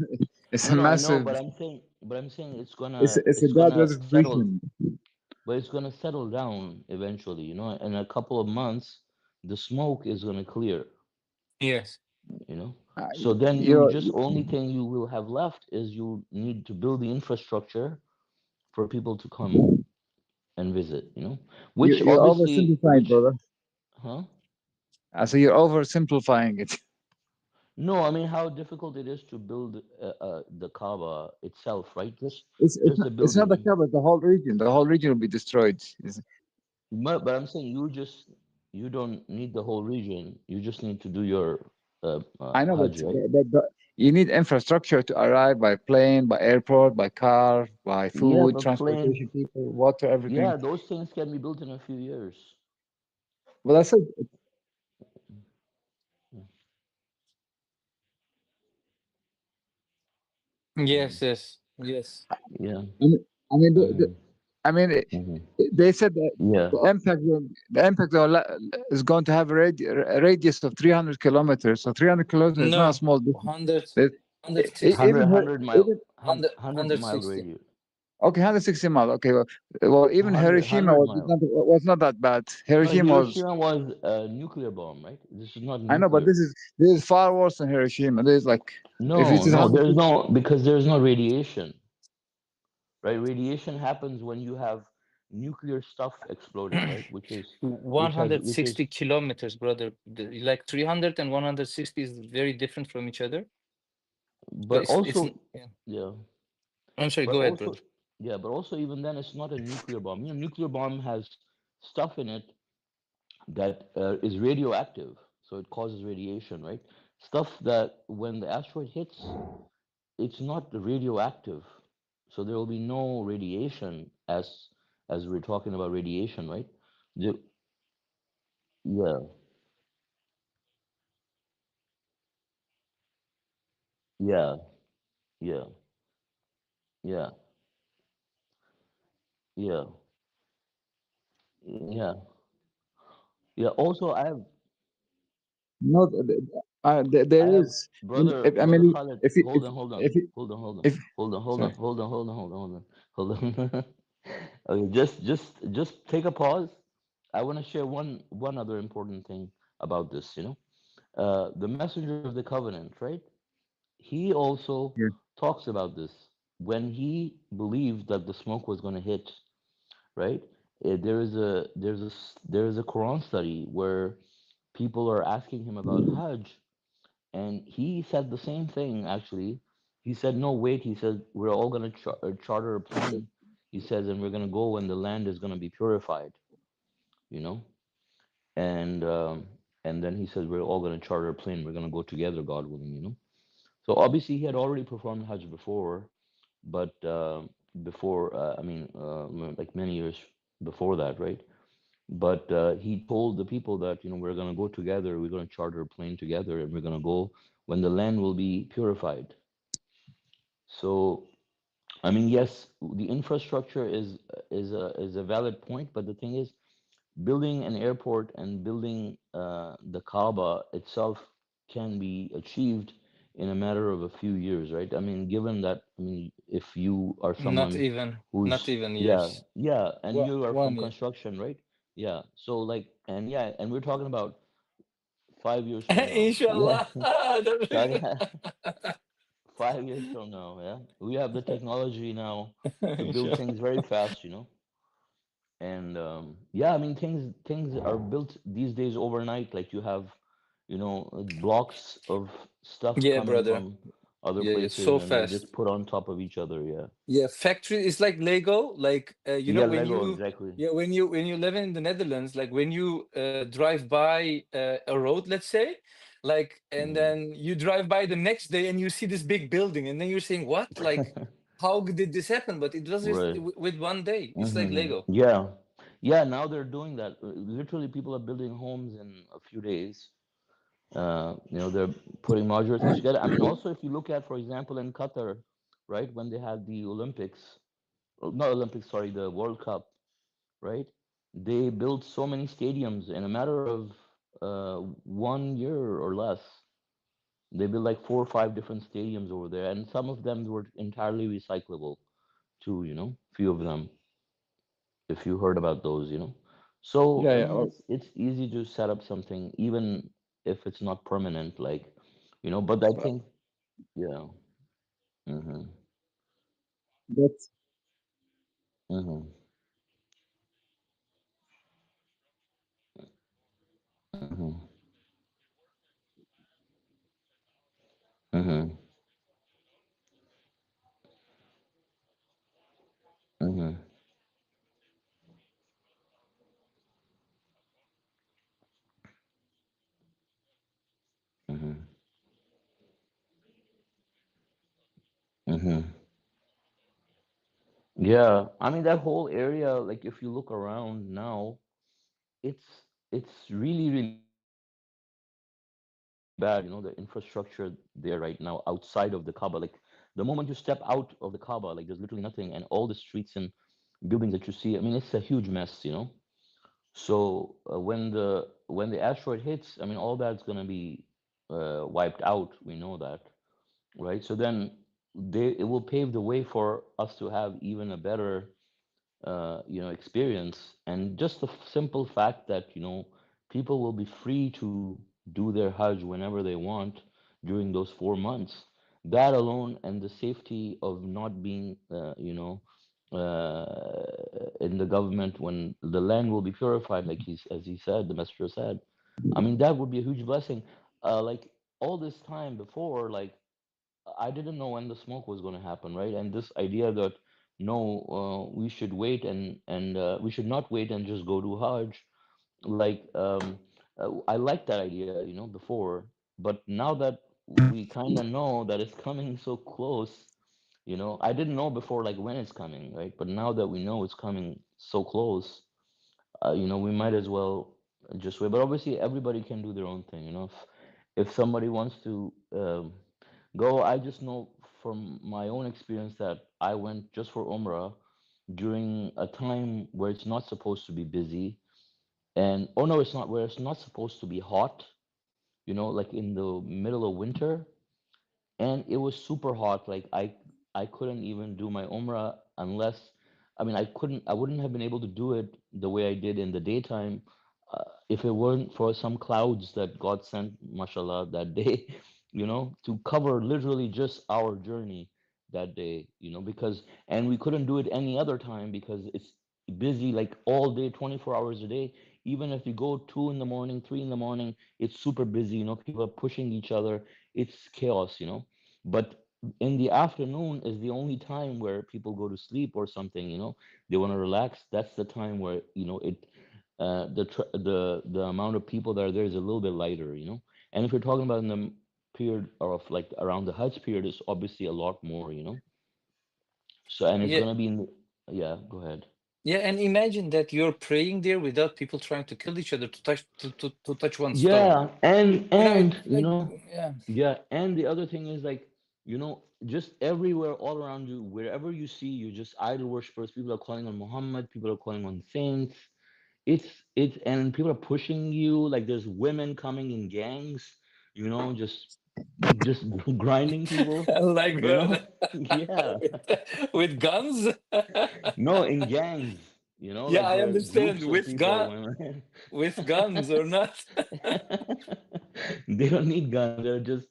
It's a No, no, I know, massive. but I'm saying It's a it's gradual gonna settle, distribution. but it's gonna settle down eventually. In a couple of months, the smoke is gonna clear. Yes. You know, Uh, so then you You're just only thing you will have left is you need to build the infrastructure for people to come and visit. Which you're obviously, oversimplifying, brother. huh? So you're oversimplifying it. No, I mean how difficult it is to build the Kaaba itself, right? Just It's just not the it's not the building. Kaaba, the whole region. The whole region will be destroyed. But I'm saying you don't need the whole region. You just need to do your I know, Hajj, right? but you need infrastructure to arrive by plane, by airport, by car, by Yeah, food, but plane. transportation, people, water, everything. Yeah, those things can be built in a few years. Well, I said, Yes, yes, yes. Yeah. I mean, hmm I mean, hmm they said that Yeah. the impact is going to have a radius of 300 kilometers. So 300 kilometers is not a No, small distance. 100, There's- 160, Even 100 her, mile even 100, 100 mile 160. radius. Okay, 160 miles. Okay, well, even 100 Hiroshima miles. was not that bad. No, Hiroshima was. Hiroshima was a nuclear bomb, right? This is not I know, but nuclear. this is far worse than Hiroshima. This is like if it No, is no, there's 160. no, because there's no radiation, right? Radiation happens when you have nuclear stuff exploding, right? Which is 160 kilometers, brother. Like 300 and 160 is very different from each other. So but also, yeah. yeah, I'm sorry, but go ahead, also, brother. yeah, but also even then, it's not a nuclear bomb. You know, nuclear bomb has stuff in it that is radioactive, so it causes radiation, right? Stuff that when the asteroid hits, it's not radioactive, so there will be no radiation as we're talking about radiation, right? The, yeah, yeah, yeah, yeah, yeah, yeah, yeah. Also, No, I there have is. I brother mean, Khalid. if you, Hold on, hold on, if you, hold on, hold on, if hold on, hold on, sorry, hold on, hold on, hold on, hold on, hold on. Okay, just take a pause. I want to share one other important thing about this. The messenger of the covenant, right? He also yeah, talks about this when he believed that the smoke was going to hit, right? There is a Quran study where people are asking him about Hajj, and he said the same thing. Actually, he said, "No, wait." He said, "We're all going to charter a plane." He says, "And we're going to go when the land is going to be purified." You know, and um, and then he says, "We're all going to charter a plane. We're going to go together, God willing." So obviously he had already performed Hajj before, but I mean, like many years before that, right? But he told the people that we're gonna go together, we're gonna charter a plane together, and we're gonna go when the land will be purified. So I mean, yes, the infrastructure is a valid point, but the thing is, building an airport and building the Kaaba itself can be achieved in a matter of a few years, right? I mean, given that, I mean, if you are Not someone even, not who's, even yeah, years. yeah, and you are from One year. construction, right? Yeah, so like, and yeah, and we're talking about 5 years from now. We have Inshallah. starting 5 years from now, yeah, we have the technology now to build Inshallah. things very fast. And yeah, I mean, things are built these days overnight. Like you have blocks of stuff Yeah, coming brother. from other Yeah, yeah, places, so and they're fast. just put on top of each other. Yeah, Yeah, factory is like Lego. Like yeah, Lego, exactly. yeah, when you live in the Netherlands, like when you drive by a road, let's say, like, and Hmm. then you drive by the next day and you see this big building, and then you're saying, "What? Like, how did this happen?" But it was just Right. with one day. It's like Hmm. Lego. Yeah, yeah, now they're doing that. Literally, people are building homes in a few days. They're putting modular things together. I mean, also, if you look at, for example, in Qatar, right, when they had the Olympics, not Olympics, sorry, the World Cup, right? They built so many stadiums in a matter of 1 year or less. They built like 4 or 5 different stadiums over there, and some of them were entirely recyclable too. Few of them, if you heard about those. So yeah, I yeah. mean, it's easy to set up something, even if it's not permanent, like But I But think, yeah. Mhm. that's Mhm. Mhm. Mhm. Mhm. Mhm. Mhm. Yeah, I mean that whole area, like if you look around now, it's it's really really bad. The infrastructure there right now outside of the Kaaba, like the moment you step out of the Kaaba, like there's literally nothing, and all the streets and buildings that you see, I mean, it's a huge mess. So when the asteroid hits, I mean, all that's gonna be wiped out. We know that, right? So then it will pave the way for us to have even a better experience. And just the simple fact that, people will be free to do their Hajj whenever they want during those 4 months. That alone, and the safety of not being, in the government when the land will be purified, like as he said, the messenger said. I mean, that would be a huge blessing. Like all this time before, like I didn't know when the smoke was going to happen, right? And this idea that no, we should wait and we should not wait and just go to Hajj. Like I liked that idea, before, but now that we kind of know that it's coming so close, I didn't know before like when it's coming, right? But now that we know it's coming so close, we might as well just wait. But obviously, everybody can do their own thing. If somebody wants to go, I just know from my own experience that I went just for Umrah during a time where it's not supposed to be busy, and oh no, it's not where it's not supposed to be hot. Like in the middle of winter, and it was super hot. Like I couldn't even do my umrah unless, I mean, I wouldn't have been able to do it the way I did in the daytime, if it weren't for some clouds that God sent, mashallah, that day, to cover literally just our journey that day, because, and we couldn't do it any other time because it's busy like all day, 24 hours a day. Even if you go 2 in the morning, 3 in the morning, it's super busy, people are pushing each other, it's chaos, but in the afternoon is the only time where people go to sleep or something, they want to relax. That's the time where, the amount of people that are there is a little bit lighter, and if you're talking about in the period of like around the Hajj period, it's obviously a lot more, so, and it's Yeah, gonna be in yeah, go ahead. yeah, and imagine that you're praying there without people trying to kill each other to touch one stone. Yeah, and It and like yeah. yeah, and the other thing is like, just everywhere all around you, wherever you see, you just idol worshippers. People are calling on Muhammad. People are calling on saints. It's and people are pushing you. Like there's women coming in gangs, just grinding people. Like Yeah. with guns. No, in gangs. Yeah, Like I there are understand. groups of people, women. With guns or not. They don't need guns. They're just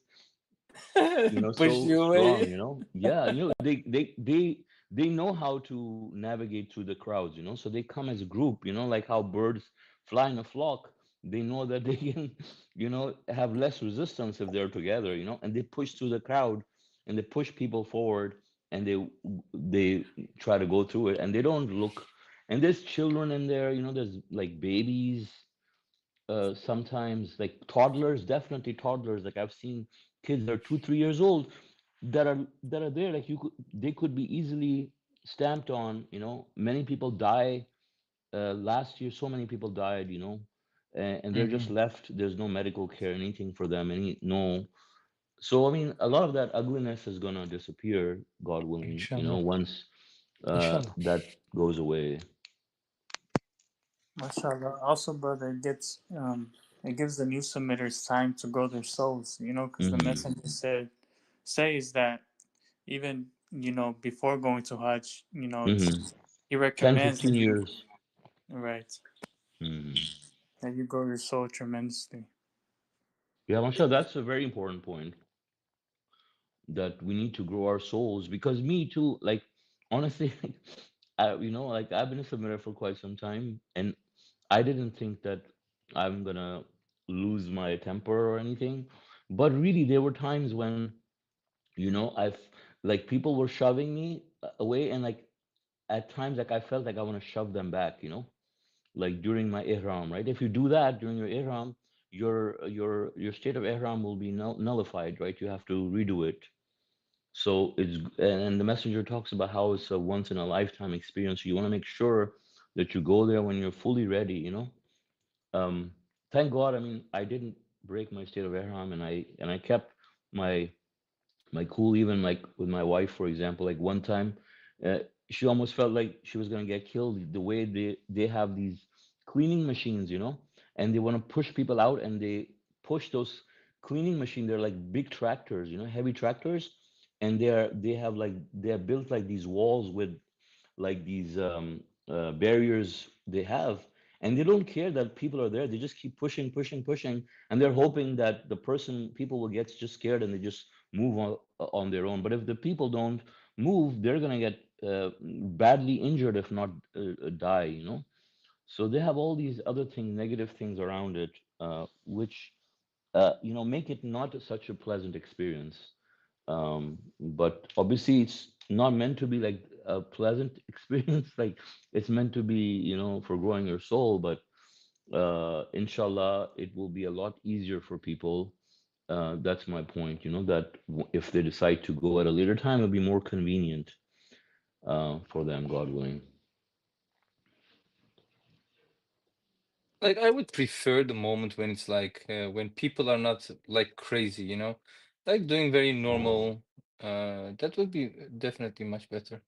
Push so you strong, away. yeah, they know how to navigate through the crowds, so they come as a group, like how birds fly in a flock. They know that they can have less resistance if they're together, and they push through the crowd, and they push people forward, and they try to go through it, and they don't look. And there's children in there, there's like babies, sometimes like toddlers, definitely toddlers. Like I've seen kids that are 2 3 years old that are there. Like they could be easily stamped on. Many people die. Last year, so many people died. And they're just Hmm. left. There's no medical care, anything for them. Any no. So I mean, a lot of that ugliness is gonna disappear, God willing. Inshallah. Once Inshallah. that goes away. Mashallah. Also, brother, it gives the new submitters time to grow their souls. Because the Mm-hmm. messenger says that even before going to Hajj, Mm-hmm. he 10, recommends 15 that you years. right Mm-hmm. that you grow your soul tremendously. Yeah, Masha, that's a very important point, that we need to grow our souls, because me too, like honestly, like I've been a submitter for quite some time, and I didn't think that I'm gonna lose my temper or anything. But really there were times when, I've like people were shoving me away, and like at times like I felt like I want to shove them back, like during my ihram, right? If you do that during your ihram, your state of ihram will be nullified, right? You have to redo it. So and the messenger talks about how it's a once in a lifetime experience. So you want to make sure that you go there when you're fully ready, Um, thank God, I mean, I didn't break my state of ihram, and I kept my cool, even like with my wife, for example. Like one time, uh, she almost felt like she was gonna get killed. The way they have these cleaning machines, and they want to push people out, and they push those cleaning machine. They're like big tractors, heavy tractors. and they have built like these walls with like these barriers they have, and they don't care that people are there. They just keep pushing, pushing, pushing, and they're hoping that people will get just scared and they just move on their own. But if the people don't move, they're gonna get badly injured, if not die. So they have all these other things, negative things around it, which make it not such a pleasant experience. But obviously, it's not meant to be like a pleasant experience. Like it's meant to be, for growing your soul. But inshallah, it will be a lot easier for people. That's my point. That if they decide to go at a later time, it'll be more convenient for them, God willing. Like I would prefer the moment when it's like when people are not like crazy, like doing very normal. That would be definitely much better.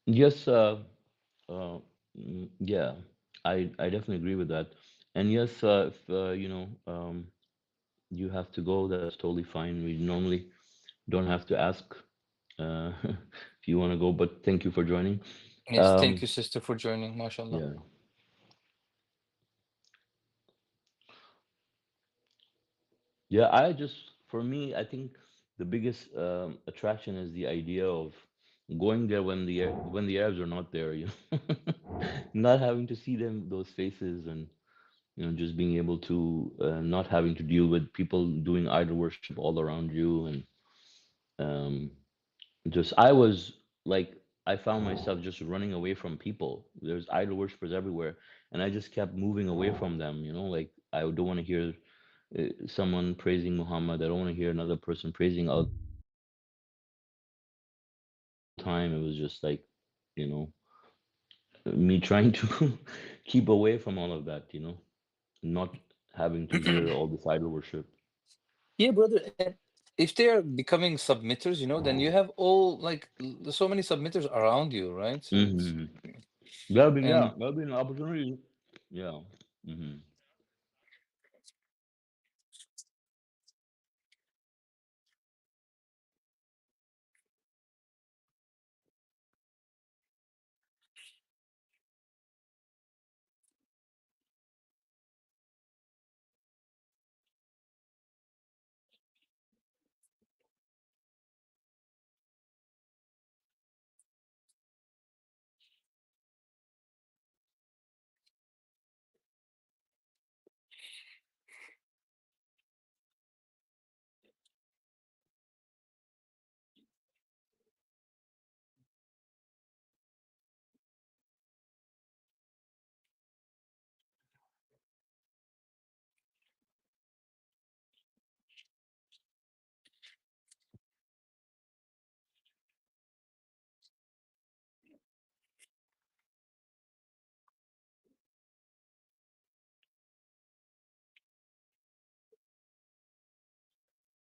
Yes, uh, yeah, I definitely agree with that. And yes, if you have to go, that's totally fine. We normally don't have to ask if you want to go, but thank you for joining. Yes, thank Um, you, sister, for joining. MashaAllah. yeah, yeah. For me, I think the biggest attraction is the idea of going there when the Arabs are not there. Not having to see those faces, and just being able to not having to deal with people doing idol worship all around you, and um, just I was like I found myself just running away from people. There's idol worshippers everywhere, and I just kept moving away from them. Like I don't want to hear someone praising Muhammad. I don't want to hear another person praising Allah the whole time. It was just like, you know, me trying to keep away from all of that. Not having to hear all this idol worship. Yeah, brother. And if they are becoming submitters, then you have all like so many submitters around you, right? So it's Hmm. Yeah, and that'll be an opportunity. Yeah. Hmm.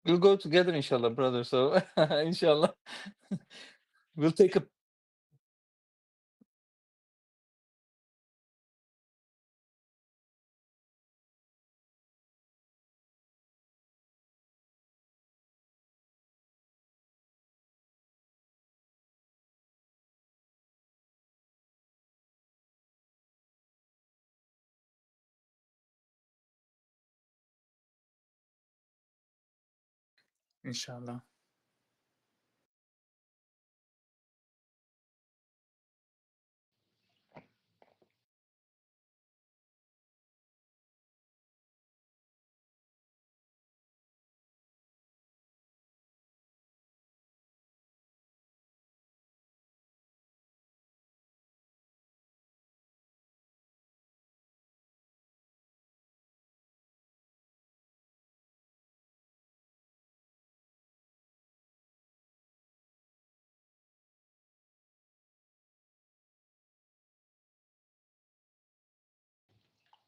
we'll go together, inshallah, brother. So inshallah, we'll take a Inshallah.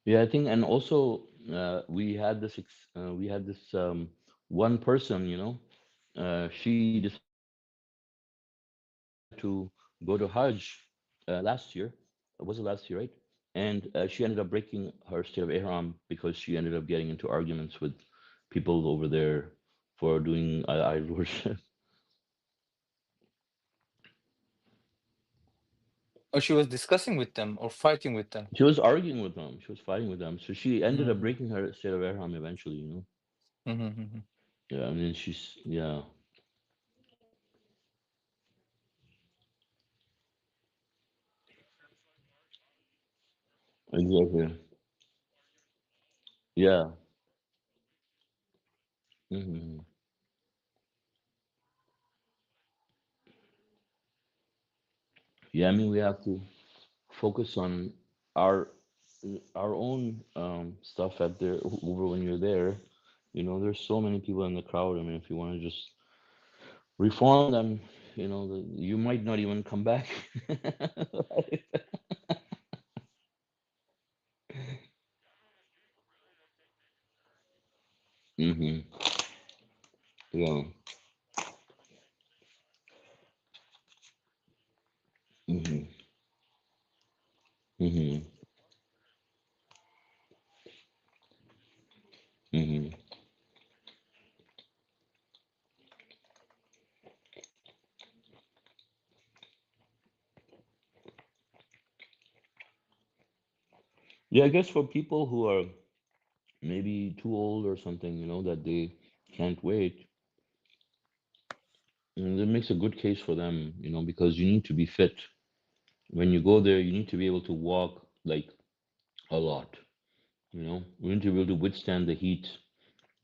Yeah, I think, and also we had this one person, she decided to go to Hajj last year. Was it last year, right? And she ended up breaking her state of ihram because she ended up getting into arguments with people over there for doing idol worship. Or she was discussing with them or fighting with them. She was arguing with them. She was fighting with them. So she ended up Mm-hmm. breaking her state of ihram eventually. Mm-hmm. Yeah. I mean, she's yeah. Exactly. Yeah. hmm Yeah. I mean, we have to focus on our our own stuff at there over when you're there. There's so many people in the crowd. I mean, if you want to just reform them, you might not even come back. hmm Yeah. hmm hmm hmm Yeah, I guess for people who are maybe too old or something, that they can't wait, that makes a good case for them, because you need to be fit. When you go there, you need to be able to walk like a lot, you need to be able to withstand the heat,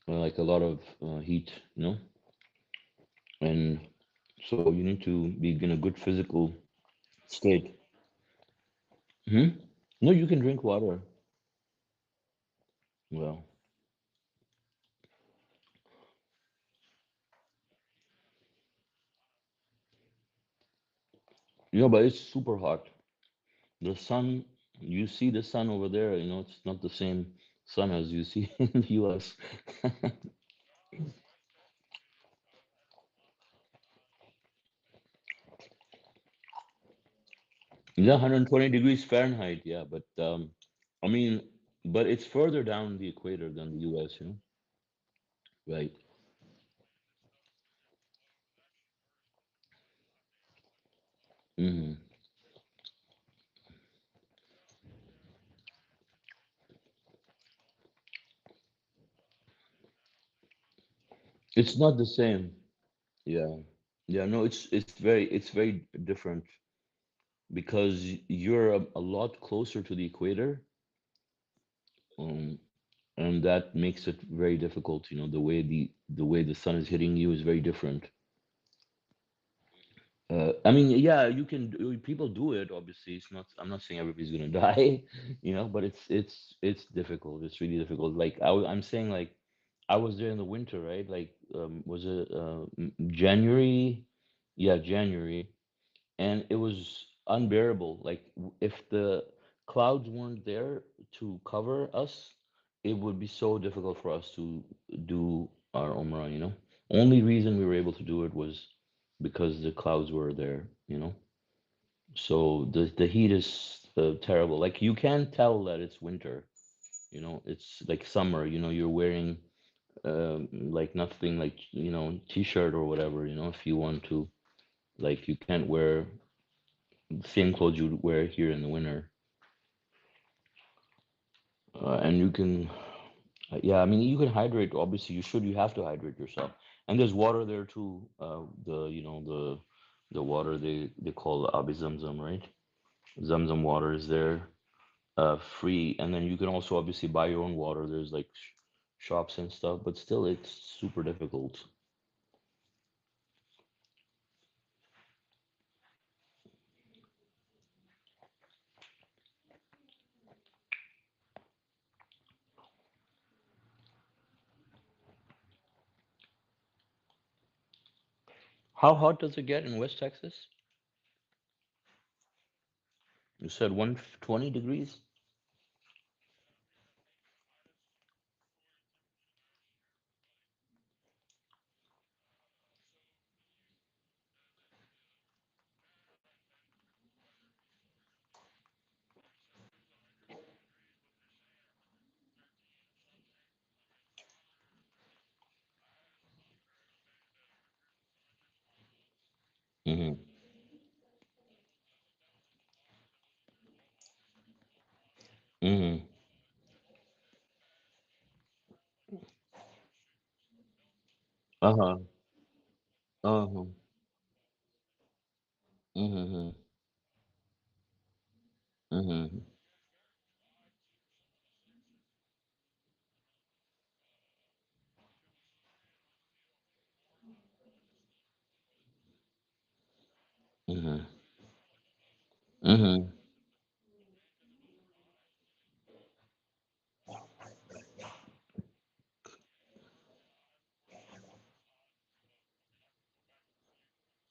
like a lot of heat, and so you need to be in a good physical state. Hmm? No, you can drink water. Well, but it's super hot. The sun, you see the sun over there, it's not the same sun as you see in the US. Yeah, 120 degrees Fahrenheit, yeah, but I mean, but it's further down the equator than the US, right? hmm It's not the same. Yeah. Yeah, no, it's very different because you're a lot closer to the equator, um, and that makes it very difficult. The way the sun is hitting you is very different. I mean, yeah, people do it. Obviously, it's not. I'm not saying everybody's gonna die, but it's difficult. It's really difficult. Like I'm saying, like I was there in the winter, right? Like, was it January? Yeah, January, and it was unbearable. Like if the clouds weren't there to cover us, it would be so difficult for us to do our Umrah. Only reason we were able to do it was because the clouds were there. So the heat is terrible. Like you can't tell that it's winter. It's like summer. You're wearing like nothing, like t-shirt or whatever. If you want to, like, you can't wear the same clothes you would wear here in the winter. And you can, yeah, I mean, you can hydrate. Obviously, you have to hydrate yourself. And there's water there too. The water they call Abi Zamzam, right? Zamzam water is there, free. And then you can also obviously buy your own water. There's like shops and stuff, but still, it's super difficult. How hot does it get in West Texas? You said 120 degrees? Mm-hmm. Mm-hmm. Uh-huh. Uh-huh. Mm-hmm. Mm-hmm. Mm-hmm. Mm-hmm.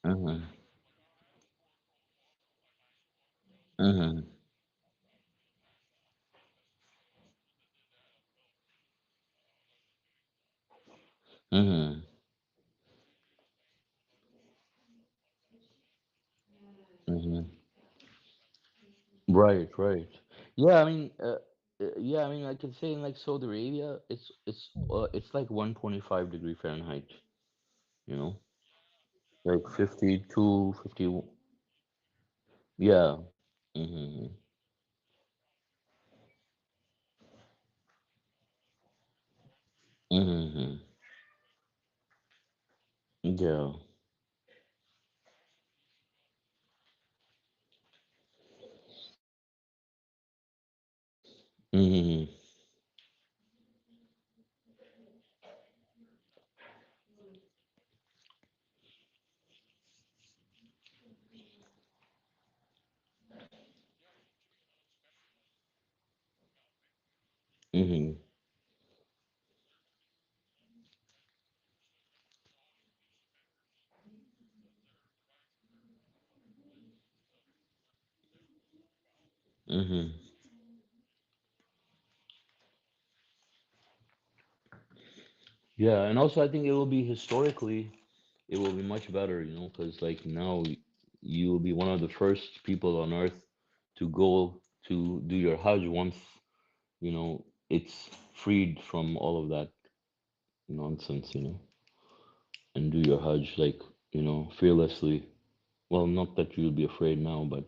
Mm-hmm. Mm-hmm. Mm-hmm. Mm-hmm. Right, right. Yeah, I mean, yeah, I mean, I can say in like Saudi Arabia, it's like 125-degree Fahrenheit, you know, like 52, 50. Yeah. Mm-hmm. Mm-hmm. Yeah. Mm-hmm. Mm-hmm. Mm-hmm. Yeah, and also I think it will be historically, it will be much better, you know, because like now you will be one of the first people on earth to go to do your Hajj once, you know, it's freed from all of that nonsense, you know, and do your Hajj like, you know, fearlessly. Well, not that you'll be afraid now, but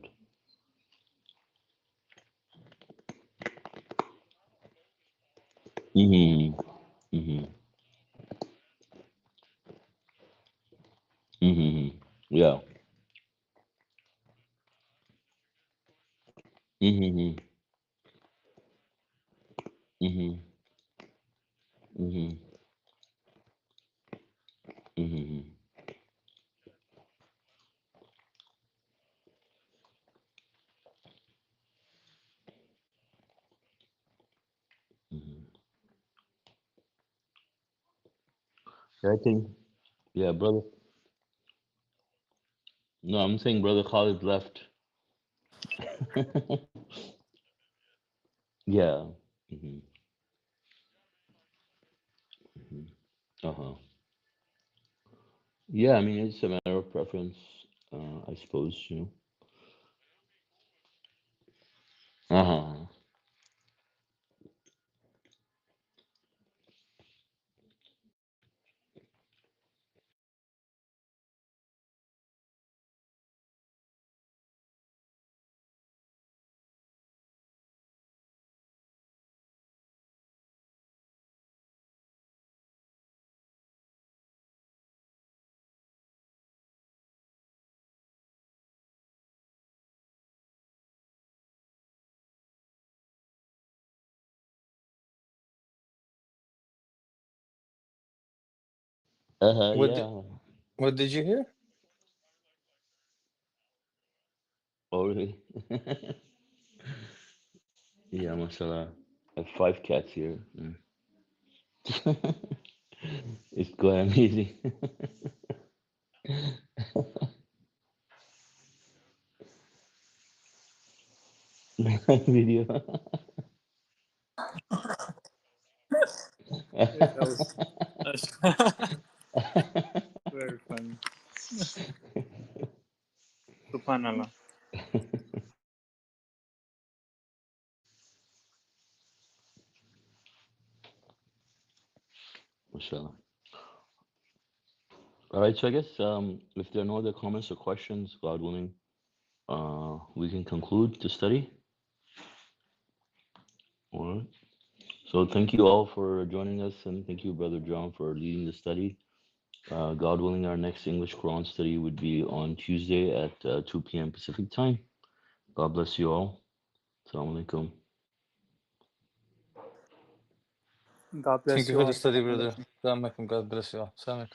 mm-hmm, mm-hmm, mm-hmm, yeah, mm-hmm, mm-hmm, mm-hmm, mm-hmm, mm-hmm. Yeah, I think, yeah, brother. No, I'm saying brother Khalid left. Yeah. Hmm. Hmm. Uh-huh. Yeah, I mean, it's a matter of preference, I suppose, you know. Uh-huh. Uh-huh, What did, yeah. what did you hear? Oh, really? Yeah, mashallah. I have five cats here. Mm. It's quite amazing. Video. Yeah, that's very funny. Subhanallah. Mashallah. All right, so I guess if there are no other comments or questions, God willing, we can conclude the study. All right. So thank you all for joining us, and thank you, Brother John, for leading the study. God willing, our next English Quran study would be on Tuesday at 2 p.m. Pacific time. God bless you all. Assalamu alaikum. God bless Thank you you for the all. study, brother. Assalamu alaikum. God bless you all. Assalamu alaikum.